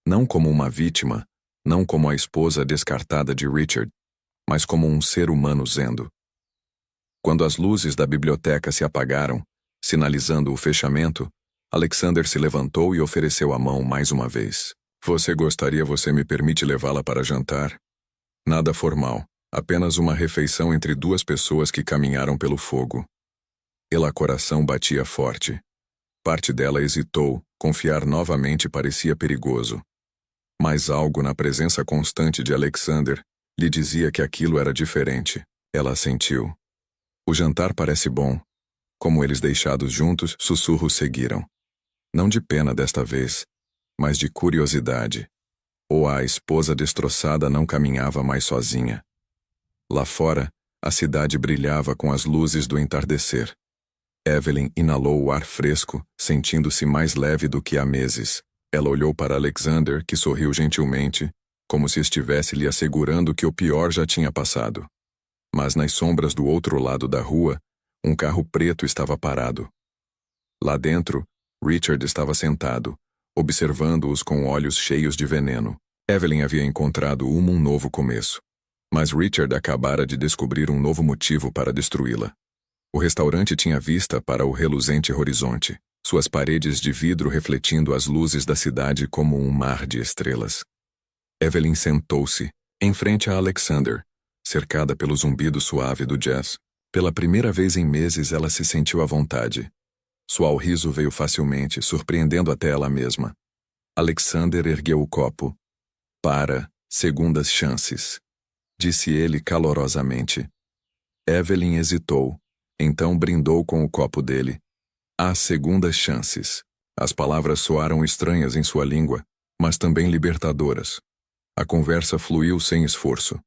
Não como uma vítima, não como a esposa descartada de Richard, mas como um ser humano zendo. Quando as luzes da biblioteca se apagaram, sinalizando o fechamento, Alexander se levantou e ofereceu a mão mais uma vez. Você me permite levá-la para jantar? Nada formal, apenas uma refeição entre duas pessoas que caminharam pelo fogo. O coração batia forte. Parte dela hesitou, confiar novamente parecia perigoso. Mas algo na presença constante de Alexander lhe dizia que aquilo era diferente. Ela assentiu. O jantar parece bom. Como eles deixados juntos, sussurros seguiram. Não de pena desta vez, mas de curiosidade. Ou a esposa destroçada não caminhava mais sozinha. Lá fora, a cidade brilhava com as luzes do entardecer. Evelyn inalou o ar fresco, sentindo-se mais leve do que há meses. Ela olhou para Alexander, que sorriu gentilmente, como se estivesse lhe assegurando que o pior já tinha passado. Mas nas sombras do outro lado da rua, um carro preto estava parado. Lá dentro, Richard estava sentado, observando-os com olhos cheios de veneno. Evelyn havia encontrado um novo começo. Mas Richard acabara de descobrir um novo motivo para destruí-la. O restaurante tinha vista para o reluzente horizonte, suas paredes de vidro refletindo as luzes da cidade como um mar de estrelas. Evelyn sentou-se, em frente a Alexander, cercada pelo zumbido suave do jazz. Pela primeira vez em meses ela se sentiu à vontade. Sual riso veio facilmente, surpreendendo até ela mesma. Alexander ergueu o copo. Para segundas chances, disse ele calorosamente. Evelyn hesitou, então brindou com o copo dele. Há segundas chances. As palavras soaram estranhas em sua língua, mas também libertadoras. A conversa fluiu sem esforço.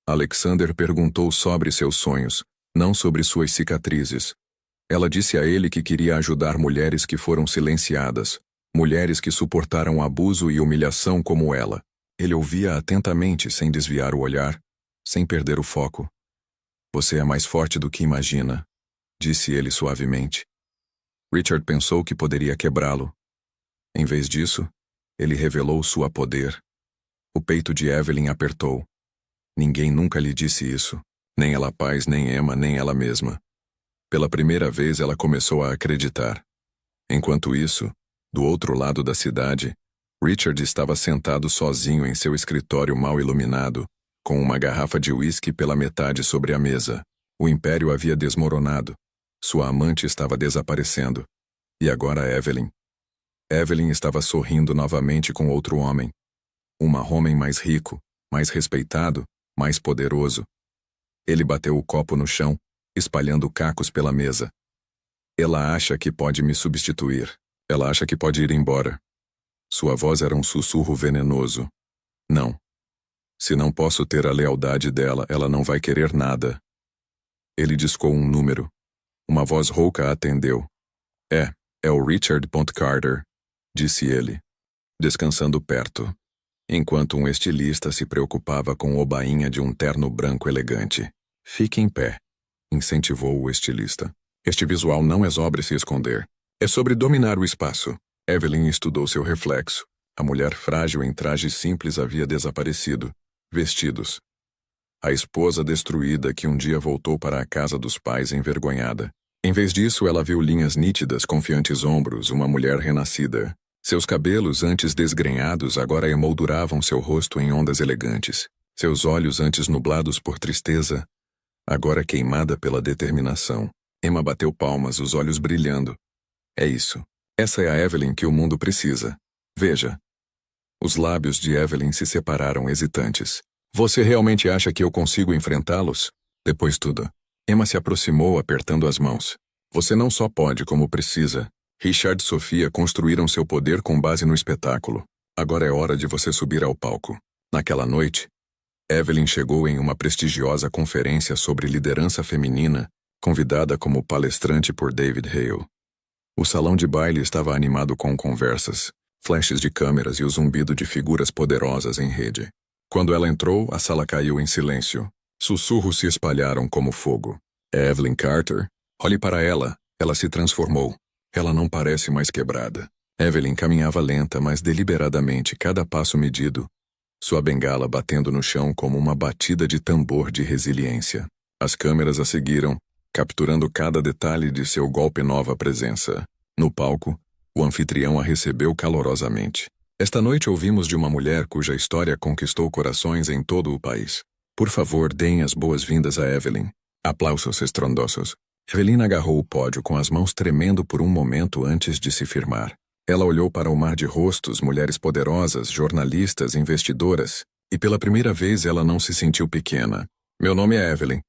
Alexander perguntou sobre seus sonhos, não sobre suas cicatrizes. Ela disse a ele que queria ajudar mulheres que foram silenciadas, mulheres que suportaram abuso e humilhação como ela. Ele ouvia atentamente sem desviar o olhar, sem perder o foco. Você é mais forte do que imagina, disse ele suavemente. Richard pensou que poderia quebrá-lo. Em vez disso, ele revelou sua poder. O peito de Evelyn apertou. Ninguém nunca lhe disse isso, nem ela Paz, nem Emma, nem ela mesma. Pela primeira vez ela começou a acreditar. Enquanto isso, do outro lado da cidade, Richard estava sentado sozinho em seu escritório mal iluminado, com uma garrafa de uísque pela metade sobre a mesa. O império havia desmoronado. Sua amante estava desaparecendo. E agora Evelyn. Evelyn estava sorrindo novamente com outro homem. Um homem mais rico, mais respeitado, mais poderoso. Ele bateu o copo no chão, espalhando cacos pela mesa. Ela acha que pode me substituir. Ela acha que pode ir embora. Sua voz era um sussurro venenoso. Não. Se não posso ter a lealdade dela, ela não vai querer nada. Ele discou um número. Uma voz rouca a atendeu. É o Richard Carter, disse ele, descansando perto, enquanto um estilista se preocupava com o bainha de um terno branco elegante. Fique em pé, incentivou o estilista. Este visual não é sobre se esconder. É sobre dominar o espaço. Evelyn estudou seu reflexo. A mulher frágil em traje simples havia desaparecido. Vestidos. A esposa destruída que um dia voltou para a casa dos pais envergonhada. Em vez disso, ela viu linhas nítidas, confiantes ombros, uma mulher renascida. Seus cabelos, antes desgrenhados, agora emolduravam seu rosto em ondas elegantes. Seus olhos, antes nublados por tristeza, agora queimada pela determinação. Emma bateu palmas, os olhos brilhando. É isso. Essa é a Evelyn que o mundo precisa. Veja. Os lábios de Evelyn se separaram hesitantes. Você realmente acha que eu consigo enfrentá-los? Depois tudo. Emma se aproximou apertando as mãos. Você não só pode como precisa. Richard e Sofia construíram seu poder com base no espetáculo. Agora é hora de você subir ao palco. Naquela noite, Evelyn chegou em uma prestigiosa conferência sobre liderança feminina, convidada como palestrante por David Hale. O salão de baile estava animado com conversas, flashes de câmeras e o zumbido de figuras poderosas em rede. Quando ela entrou, a sala caiu em silêncio. Sussurros se espalharam como fogo. É Evelyn Carter? Olhe para ela. Ela se transformou. Ela não parece mais quebrada. Evelyn caminhava lenta, mas deliberadamente, cada passo medido. Sua bengala batendo no chão como uma batida de tambor de resiliência. As câmeras a seguiram, capturando cada detalhe de seu golpe nova presença. No palco, o anfitrião a recebeu calorosamente. Esta noite ouvimos de uma mulher cuja história conquistou corações em todo o país. Por favor, deem as boas-vindas a Evelyn. Aplausos estrondosos. Evelyn agarrou o pódio com as mãos tremendo por um momento antes de se firmar. Ela olhou para o mar de rostos, mulheres poderosas, jornalistas, investidoras, e pela primeira vez ela não se sentiu pequena. Meu nome é Evelyn.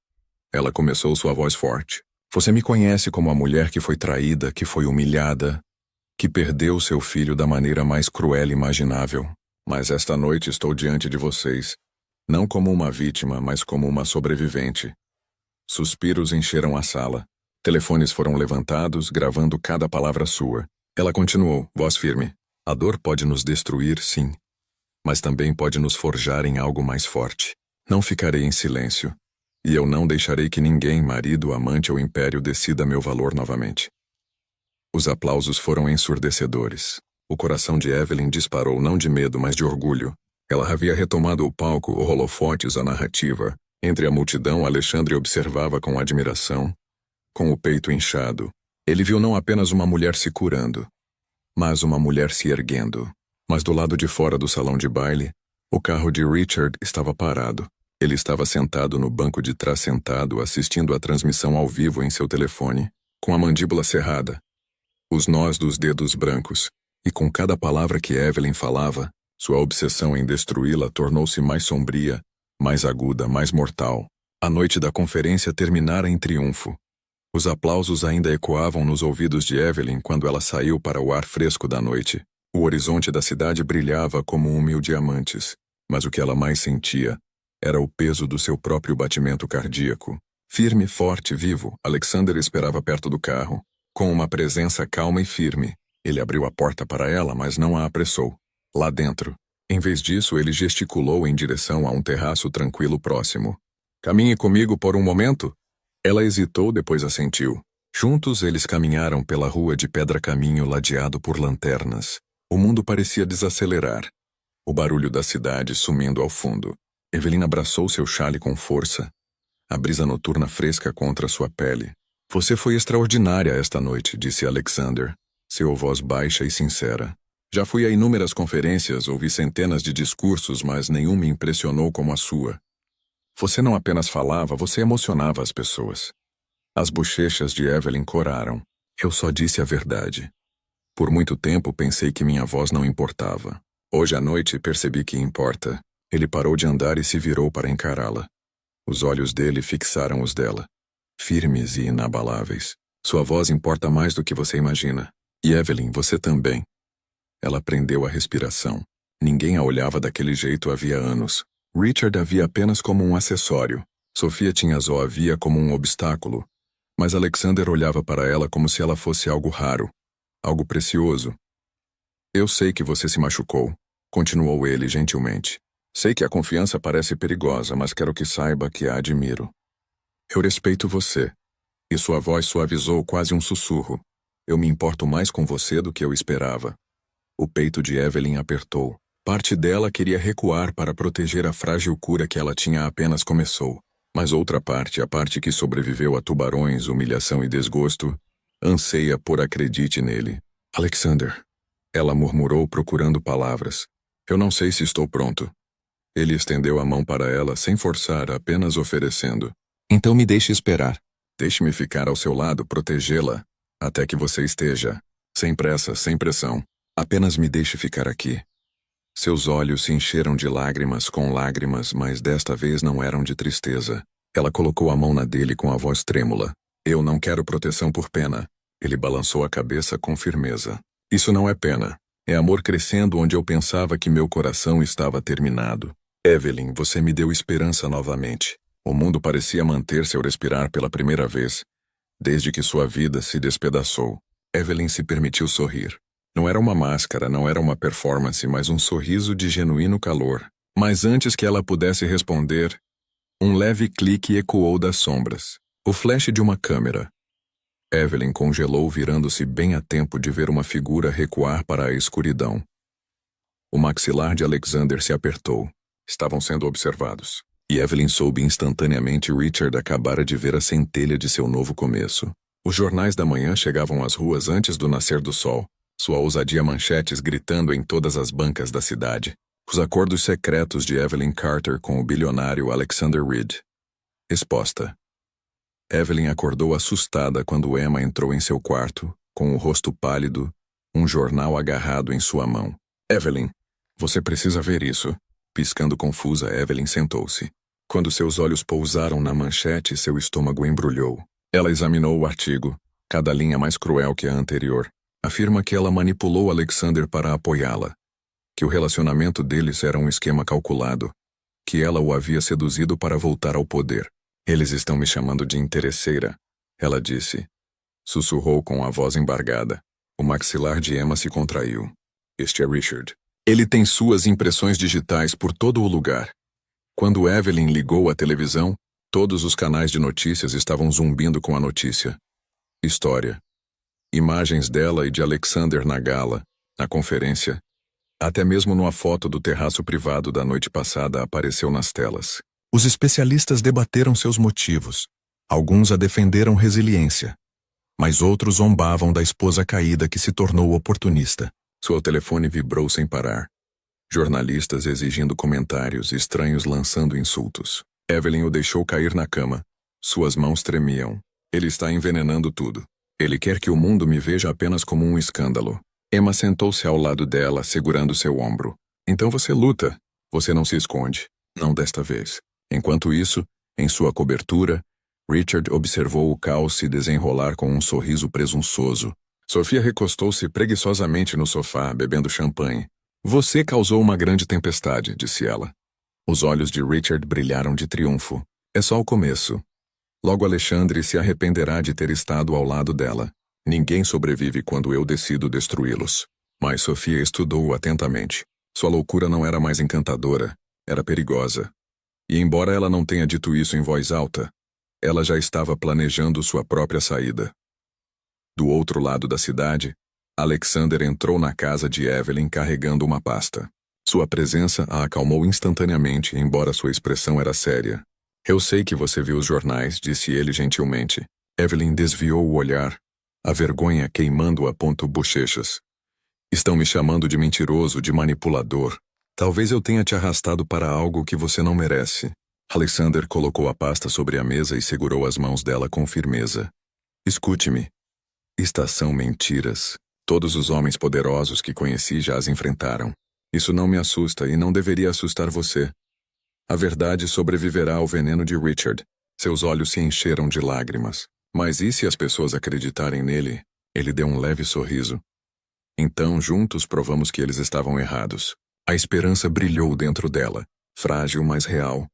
Ela começou sua voz forte. Você me conhece como a mulher que foi traída, que foi humilhada, que perdeu seu filho da maneira mais cruel imaginável. Mas esta noite estou diante de vocês, não como uma vítima, mas como uma sobrevivente. Suspiros encheram a sala. Telefones foram levantados, gravando cada palavra sua. Ela continuou, voz firme. A dor pode nos destruir, sim, mas também pode nos forjar em algo mais forte. Não ficarei em silêncio. E eu não deixarei que ninguém, marido, amante ou império, decida meu valor novamente. Os aplausos foram ensurdecedores. O coração de Evelyn disparou não de medo, mas de orgulho. Ela havia retomado o palco, o holofotes, a narrativa. Entre a multidão, Alexandre observava com admiração, com o peito inchado. Ele viu não apenas uma mulher se curando, mas uma mulher se erguendo. Mas do lado de fora do salão de baile, o carro de Richard estava parado. Ele estava sentado no banco de trás sentado, assistindo à transmissão ao vivo em seu telefone, com a mandíbula cerrada, os nós dos dedos brancos, e com cada palavra que Evelyn falava, sua obsessão em destruí-la tornou-se mais sombria, mais aguda, mais mortal. A noite da conferência terminara em triunfo. Os aplausos ainda ecoavam nos ouvidos de Evelyn quando ela saiu para o ar fresco da noite. O horizonte da cidade brilhava como 1.000 diamantes, mas o que ela mais sentia era o peso do seu próprio batimento cardíaco. Firme, forte, vivo, Alexander esperava perto do carro, com uma presença calma e firme. Ele abriu a porta para ela, mas não a apressou. Lá dentro, em vez disso, ele gesticulou em direção a um terraço tranquilo próximo. Caminhe comigo por um momento? Ela hesitou, depois assentiu. Juntos eles caminharam pela rua de pedra-caminho ladeado por lanternas. O mundo parecia desacelerar. O barulho da cidade sumindo ao fundo. Evelyn abraçou seu chale com força, a brisa noturna fresca contra sua pele. Você foi extraordinária esta noite, disse Alexander, seu voz baixa e sincera. Já fui a inúmeras conferências, ouvi centenas de discursos, mas nenhum me impressionou como a sua. Você não apenas falava, você emocionava as pessoas. As bochechas de Evelyn coraram. Eu só disse a verdade. Por muito tempo pensei que minha voz não importava. Hoje à noite percebi que importa. Ele parou de andar e se virou para encará-la. Os olhos dele fixaram os dela, firmes e inabaláveis. Sua voz importa mais do que você imagina. E Evelyn, você também. Ela prendeu a respiração. Ninguém a olhava daquele jeito havia anos. Richard a via apenas como um acessório. Sofia tinha a via como um obstáculo. Mas Alexander olhava para ela como se ela fosse algo raro, algo precioso. Eu sei que você se machucou, continuou ele gentilmente. Sei que a confiança parece perigosa, mas quero que saiba que a admiro. Eu respeito você. E sua voz suavizou quase um sussurro. Eu me importo mais com você do que eu esperava. O peito de Evelyn apertou. Parte dela queria recuar para proteger a frágil cura que ela tinha apenas começou. Mas outra parte, a parte que sobreviveu a tubarões, humilhação e desgosto, anseia por acredite nele. Alexander. Ela murmurou procurando palavras. Eu não sei se estou pronto. Ele estendeu a mão para ela sem forçar, apenas oferecendo. Então me deixe esperar. Deixe-me ficar ao seu lado, protegê-la, até que você esteja. Sem pressa, sem pressão. Apenas me deixe ficar aqui. Seus olhos se encheram de lágrimas com lágrimas, mas desta vez não eram de tristeza. Ela colocou a mão na dele com a voz trêmula. Eu não quero proteção por pena. Ele balançou a cabeça com firmeza. Isso não é pena. É amor crescendo onde eu pensava que meu coração estava terminado. Evelyn, você me deu esperança novamente. O mundo parecia manter seu respirar pela primeira vez, desde que sua vida se despedaçou. Evelyn se permitiu sorrir. Não era uma máscara, não era uma performance, mas um sorriso de genuíno calor. Mas antes que ela pudesse responder, um leve clique ecoou das sombras. O flash de uma câmera. Evelyn congelou, virando-se bem a tempo de ver uma figura recuar para a escuridão. O maxilar de Alexander se apertou. Estavam sendo observados. E Evelyn soube instantaneamente Richard acabara de ver a centelha de seu novo começo. Os jornais da manhã chegavam às ruas antes do nascer do sol. Sua ousadia manchetes gritando em todas as bancas da cidade. Os acordos secretos de Evelyn Carter com o bilionário Alexander Reed. Exposta. Evelyn acordou assustada quando Emma entrou em seu quarto, com o rosto pálido, um jornal agarrado em sua mão. Evelyn, você precisa ver isso. Piscando confusa, Evelyn sentou-se. Quando seus olhos pousaram na manchete, seu estômago embrulhou. Ela examinou o artigo, cada linha mais cruel que a anterior. Afirma que ela manipulou Alexander para apoiá-la, que o relacionamento deles era um esquema calculado, que ela o havia seduzido para voltar ao poder. Eles estão me chamando de interesseira, ela disse. Sussurrou com a voz embargada. O maxilar de Emma se contraiu. Este é Richard. Ele tem suas impressões digitais por todo o lugar. Quando Evelyn ligou a televisão, todos os canais de notícias estavam zumbindo com a notícia. História. Imagens dela e de Alexander na gala, na conferência. Até mesmo numa foto do terraço privado da noite passada apareceu nas telas. Os especialistas debateram seus motivos. Alguns a defenderam resiliência, mas outros zombavam da esposa caída que se tornou oportunista. Seu telefone vibrou sem parar. Jornalistas exigindo comentários, estranhos lançando insultos. Evelyn o deixou cair na cama. Suas mãos tremiam. Ele está envenenando tudo. Ele quer que o mundo me veja apenas como um escândalo. Emma sentou-se ao lado dela, segurando seu ombro. Então você luta. Você não se esconde. Não desta vez. Enquanto isso, em sua cobertura, Richard observou o caos se desenrolar com um sorriso presunçoso. Sofia recostou-se preguiçosamente no sofá, bebendo champanhe. Você causou uma grande tempestade, disse ela. Os olhos de Richard brilharam de triunfo. É só o começo. Logo Alexandre se arrependerá de ter estado ao lado dela. Ninguém sobrevive quando eu decido destruí-los. Mas Sofia estudou-o atentamente. Sua loucura não era mais encantadora, era perigosa. E embora ela não tenha dito isso em voz alta, ela já estava planejando sua própria saída. Do outro lado da cidade, Alexander entrou na casa de Evelyn carregando uma pasta. Sua presença a acalmou instantaneamente, embora sua expressão era séria. Eu sei que você viu os jornais, disse ele gentilmente. Evelyn desviou o olhar, a vergonha queimando-a ponto bochechas. Estão me chamando de mentiroso, de manipulador. Talvez eu tenha te arrastado para algo que você não merece. Alexander colocou a pasta sobre a mesa e segurou as mãos dela com firmeza. Escute-me. Estas são mentiras. Todos os homens poderosos que conheci já as enfrentaram. Isso não me assusta e não deveria assustar você. A verdade sobreviverá ao veneno de Richard. Seus olhos se encheram de lágrimas. Mas e se as pessoas acreditarem nele? Ele deu um leve sorriso. Então, juntos, provamos que eles estavam errados. A esperança brilhou dentro dela, frágil, mas real.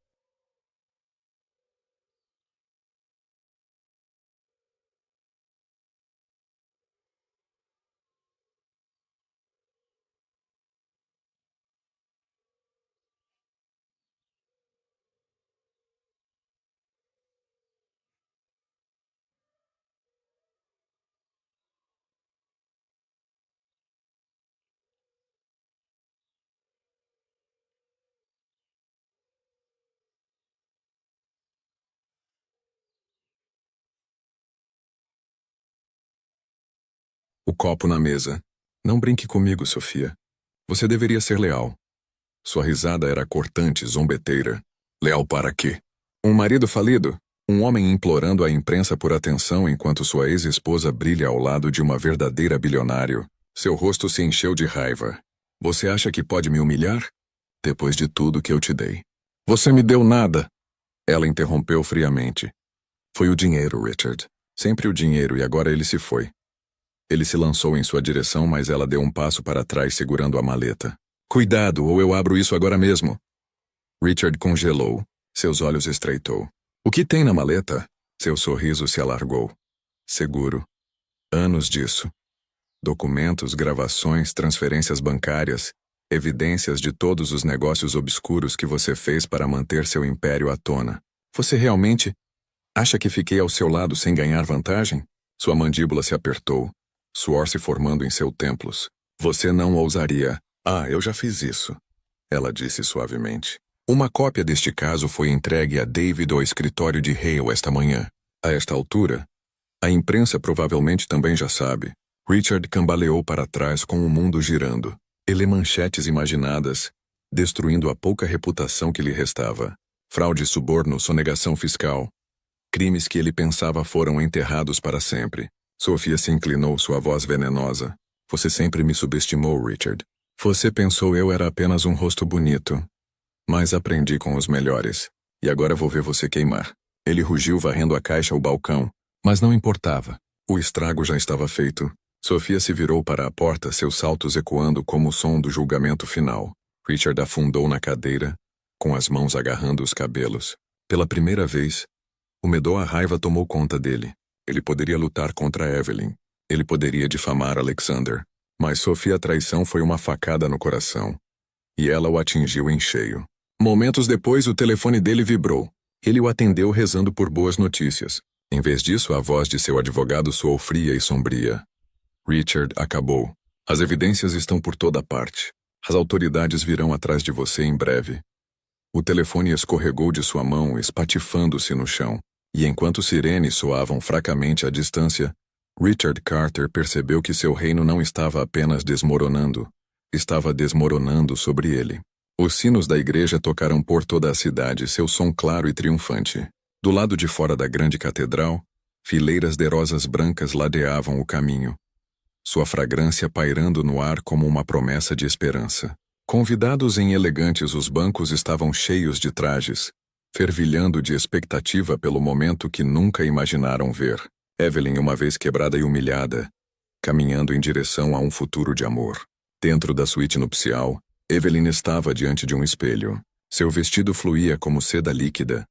O copo na mesa. Não brinque comigo, Sofia. Você deveria ser leal. Sua risada era cortante, zombeteira. Leal para quê? Um marido falido? Um homem implorando à imprensa por atenção enquanto sua ex-esposa brilha ao lado de uma verdadeira bilionário. Seu rosto se encheu de raiva. Você acha que pode me humilhar? Depois de tudo que eu te dei. Você me deu nada. Ela interrompeu friamente. Foi o dinheiro, Richard. Sempre o dinheiro, e agora ele se foi. Ele se lançou em sua direção, mas ela deu um passo para trás segurando a maleta. Cuidado, ou eu abro isso agora mesmo. Richard congelou. Seus olhos estreitou. O que tem na maleta? Seu sorriso se alargou. Seguro. Anos disso. Documentos, gravações, transferências bancárias, evidências de todos os negócios obscuros que você fez para manter seu império à tona. Você realmente acha que fiquei ao seu lado sem ganhar vantagem? Sua mandíbula se apertou, suor se formando em seus templos. Você não ousaria. Ah, eu já fiz isso. Ela disse suavemente. Uma cópia deste caso foi entregue a David ao escritório de Hale esta manhã. A esta altura, a imprensa provavelmente também já sabe. Richard cambaleou para trás com o mundo girando. Ele manchetes imaginadas, destruindo a pouca reputação que lhe restava. Fraude, suborno, sonegação fiscal. Crimes que ele pensava foram enterrados para sempre. Sofia se inclinou, sua voz venenosa. Você sempre me subestimou, Richard. Você pensou eu era apenas um rosto bonito. Mas aprendi com os melhores. E agora vou ver você queimar. Ele rugiu varrendo a caixa ao balcão. Mas não importava. O estrago já estava feito. Sofia se virou para a porta, seus saltos ecoando como o som do julgamento final. Richard afundou na cadeira, com as mãos agarrando os cabelos. Pela primeira vez, o medo à raiva tomou conta dele. Ele poderia lutar contra Evelyn. Ele poderia difamar Alexander. Mas Sofia traição foi uma facada no coração. E ela o atingiu em cheio. Momentos depois, o telefone dele vibrou. Ele o atendeu rezando por boas notícias. Em vez disso, a voz de seu advogado soou fria e sombria. Richard, acabou. As evidências estão por toda parte. As autoridades virão atrás de você em breve. O telefone escorregou de sua mão, espatifando-se no chão. E enquanto sirenes soavam fracamente à distância, Richard Carter percebeu que seu reino não estava apenas desmoronando. Estava desmoronando sobre ele. Os sinos da igreja tocaram por toda a cidade, seu som claro e triunfante. Do lado de fora da grande catedral, fileiras de rosas brancas ladeavam o caminho, sua fragrância pairando no ar como uma promessa de esperança. Convidados em elegantes, os bancos estavam cheios de trajes, fervilhando de expectativa pelo momento que nunca imaginaram ver. Evelyn, uma vez quebrada e humilhada, caminhando em direção a um futuro de amor. Dentro da suíte nupcial, Evelyn estava diante de um espelho. Seu vestido fluía como seda líquida,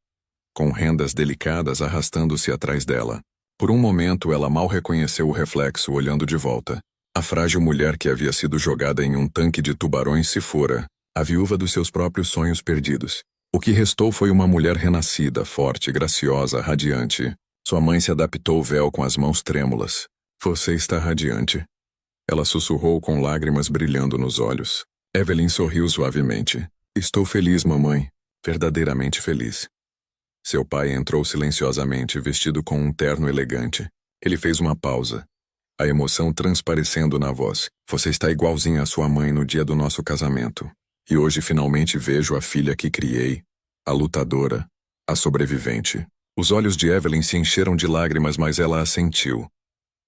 com rendas delicadas arrastando-se atrás dela. Por um momento ela mal reconheceu o reflexo olhando de volta. A frágil mulher que havia sido jogada em um tanque de tubarões se fora, a viúva dos seus próprios sonhos perdidos. O que restou foi uma mulher renascida, forte, graciosa, radiante. Sua mãe se adaptou ao véu com as mãos trêmulas. Você está radiante. Ela sussurrou com lágrimas brilhando nos olhos. Evelyn sorriu suavemente. Estou feliz, mamãe. Verdadeiramente feliz. Seu pai entrou silenciosamente, vestido com um terno elegante. Ele fez uma pausa, a emoção transparecendo na voz. Você está igualzinha à sua mãe no dia do nosso casamento. E hoje finalmente vejo a filha que criei, a lutadora, a sobrevivente. Os olhos de Evelyn se encheram de lágrimas, mas ela assentiu.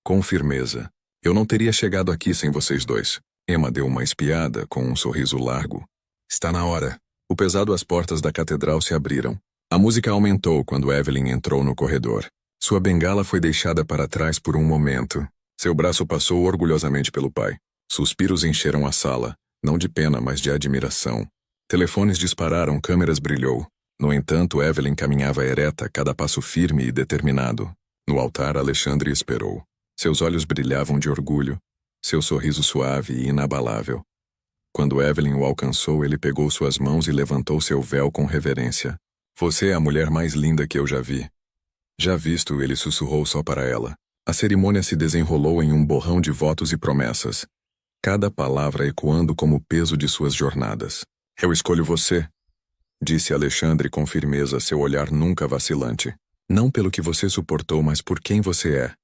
Com firmeza. Eu não teria chegado aqui sem vocês dois. Emma deu uma espiada, com um sorriso largo. Está na hora. O pesado as portas da catedral se abriram. A música aumentou quando Evelyn entrou no corredor. Sua bengala foi deixada para trás por um momento. Seu braço passou orgulhosamente pelo pai. Suspiros encheram a sala, não de pena, mas de admiração. Telefones dispararam, câmeras brilhou. No entanto, Evelyn caminhava ereta, cada passo firme e determinado. No altar, Alexandre esperou. Seus olhos brilhavam de orgulho, seu sorriso suave e inabalável. Quando Evelyn o alcançou, ele pegou suas mãos e levantou seu véu com reverência. Você é a mulher mais linda que eu já vi. Já visto, ele sussurrou só para ela. A cerimônia se desenrolou em um borrão de votos e promessas, cada palavra ecoando como o peso de suas jornadas. Eu escolho você, disse Alexandre com firmeza, seu olhar nunca vacilante. Não pelo que você suportou, mas por quem você é.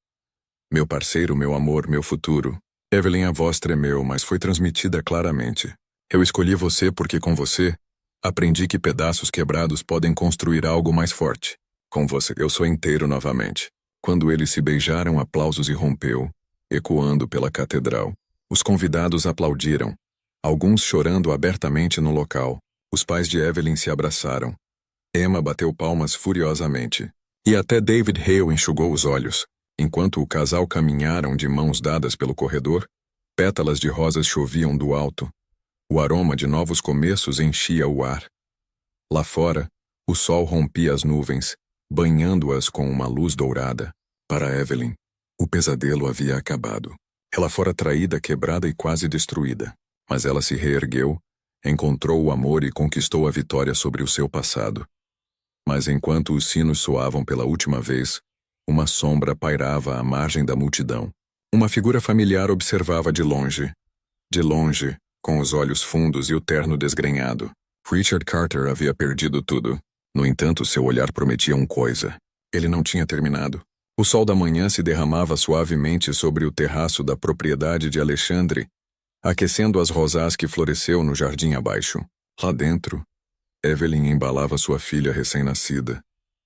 Meu parceiro, meu amor, meu futuro. Evelyn, a voz tremeu, mas foi transmitida claramente. Eu escolhi você porque com você, aprendi que pedaços quebrados podem construir algo mais forte. Com você, eu sou inteiro novamente. Quando eles se beijaram, aplausos irrompeu, ecoando pela catedral. Os convidados aplaudiram, alguns chorando abertamente no local. Os pais de Evelyn se abraçaram. Emma bateu palmas furiosamente. E até David Hale enxugou os olhos. Enquanto o casal caminharam de mãos dadas pelo corredor, pétalas de rosas choviam do alto. O aroma de novos começos enchia o ar. Lá fora, o sol rompia as nuvens, banhando-as com uma luz dourada. Para Evelyn, o pesadelo havia acabado. Ela fora traída, quebrada e quase destruída. Mas ela se reergueu, encontrou o amor e conquistou a vitória sobre o seu passado. Mas enquanto os sinos soavam pela última vez, uma sombra pairava à margem da multidão. Uma figura familiar observava de longe. De longe, com os olhos fundos e o terno desgrenhado. Richard Carter havia perdido tudo. No entanto, seu olhar prometia uma coisa. Ele não tinha terminado. O sol da manhã se derramava suavemente sobre o terraço da propriedade de Alexandre, aquecendo as rosás que floresceu no jardim abaixo. Lá dentro, Evelyn embalava sua filha recém-nascida,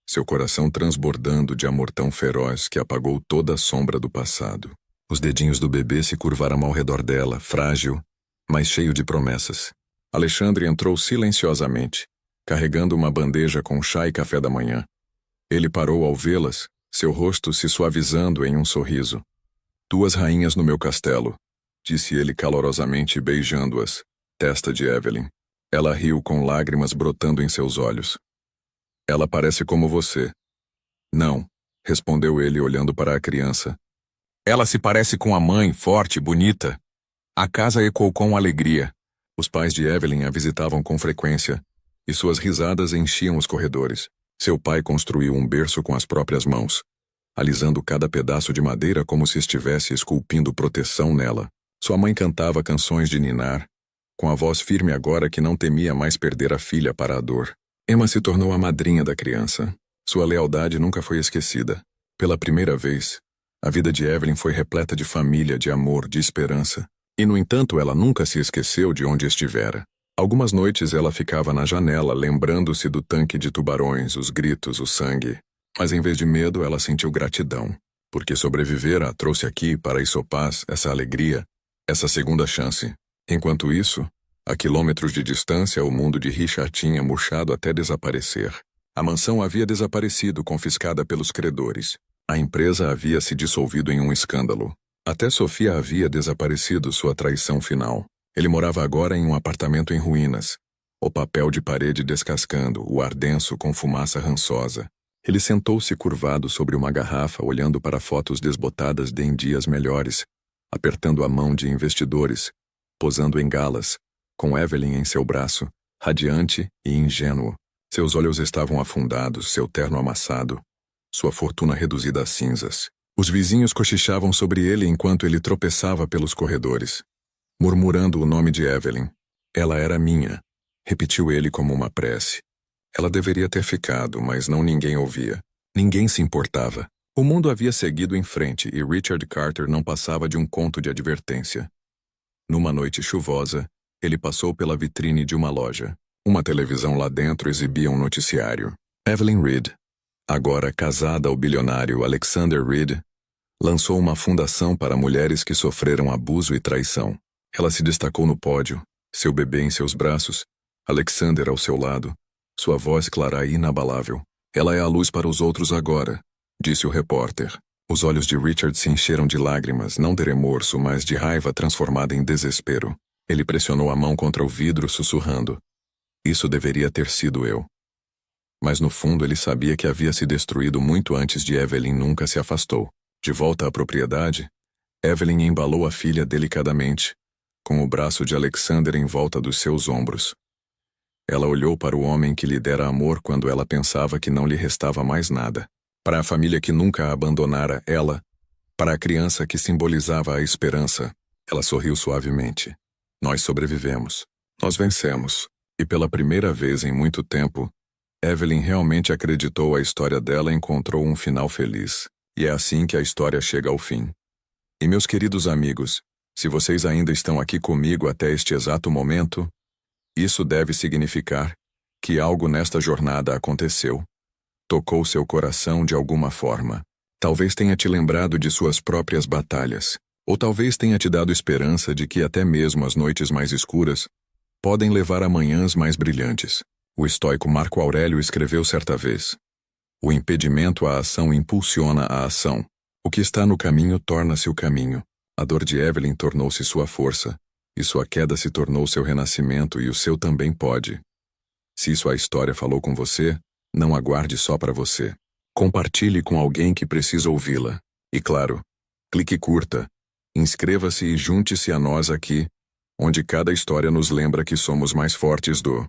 seu coração transbordando de amor tão feroz que apagou toda a sombra do passado. Os dedinhos do bebê se curvaram ao redor dela, frágil, mas cheio de promessas. Alexandre entrou silenciosamente, carregando uma bandeja com chá e café da manhã. Ele parou ao vê-las, seu rosto se suavizando em um sorriso. "Duas rainhas no meu castelo", disse ele calorosamente, beijando-as, testa de Evelyn. Ela riu com lágrimas brotando em seus olhos. "Ela parece como você." "Não", respondeu ele olhando para a criança. "Ela se parece com a mãe, forte, bonita." A casa ecoou com alegria. Os pais de Evelyn a visitavam com frequência, e suas risadas enchiam os corredores. Seu pai construiu um berço com as próprias mãos, alisando cada pedaço de madeira como se estivesse esculpindo proteção nela. Sua mãe cantava canções de ninar, com a voz firme agora que não temia mais perder a filha para a dor. Emma se tornou a madrinha da criança. Sua lealdade nunca foi esquecida. Pela primeira vez, a vida de Evelyn foi repleta de família, de amor, de esperança. E, no entanto, ela nunca se esqueceu de onde estivera. Algumas noites ela ficava na janela, lembrando-se do tanque de tubarões, os gritos, o sangue. Mas em vez de medo, ela sentiu gratidão, porque sobreviver a trouxe aqui, para Isopaz, essa alegria, essa segunda chance. Enquanto isso, a quilômetros de distância, o mundo de Richard tinha murchado até desaparecer. A mansão havia desaparecido, confiscada pelos credores. A empresa havia se dissolvido em um escândalo. Até Sofia havia desaparecido, sua traição final. Ele morava agora em um apartamento em ruínas, o papel de parede descascando, o ar denso com fumaça rançosa. Ele sentou-se curvado sobre uma garrafa, olhando para fotos desbotadas de em dias melhores, apertando a mão de investidores, posando em galas, com Evelyn em seu braço, radiante e ingênuo. Seus olhos estavam afundados, seu terno amassado, sua fortuna reduzida a cinzas. Os vizinhos cochichavam sobre ele enquanto ele tropeçava pelos corredores, murmurando o nome de Evelyn. "Ela era minha", repetiu ele como uma prece. Ela deveria ter ficado, mas não ninguém ouvia. Ninguém se importava. O mundo havia seguido em frente e Richard Carter não passava de um conto de advertência. Numa noite chuvosa, ele passou pela vitrine de uma loja. Uma televisão lá dentro exibia um noticiário. Evelyn Reed, agora casada ao bilionário Alexander Reed, lançou uma fundação para mulheres que sofreram abuso e traição. Ela se destacou no pódio, seu bebê em seus braços, Alexander ao seu lado, sua voz clara e inabalável. "Ela é a luz para os outros agora", disse o repórter. Os olhos de Richard se encheram de lágrimas, não de remorso, mas de raiva transformada em desespero. Ele pressionou a mão contra o vidro, sussurrando: "Isso deveria ter sido eu." Mas no fundo ele sabia que havia se destruído muito antes de Evelyn nunca se afastou. De volta à propriedade, Evelyn embalou a filha delicadamente, com o braço de Alexander em volta dos seus ombros. Ela olhou para o homem que lhe dera amor quando ela pensava que não lhe restava mais nada. Para a família que nunca a abandonara ela, para a criança que simbolizava a esperança, ela sorriu suavemente. "Nós sobrevivemos. Nós vencemos." E pela primeira vez em muito tempo, Evelyn realmente acreditou a história dela encontrou um final feliz. E é assim que a história chega ao fim. E meus queridos amigos, se vocês ainda estão aqui comigo até este exato momento, isso deve significar que algo nesta jornada aconteceu. Tocou seu coração de alguma forma. Talvez tenha te lembrado de suas próprias batalhas. Ou talvez tenha te dado esperança de que até mesmo as noites mais escuras podem levar a manhãs mais brilhantes. O estoico Marco Aurélio escreveu certa vez: "O impedimento à ação impulsiona a ação. O que está no caminho torna-se o caminho." A dor de Evelyn tornou-se sua força, e sua queda se tornou seu renascimento, e o seu também pode. Se isso a história falou com você, não aguarde só para você. Compartilhe com alguém que precisa ouvi-la. E claro, clique curta, inscreva-se e junte-se a nós aqui, onde cada história nos lembra que somos mais fortes do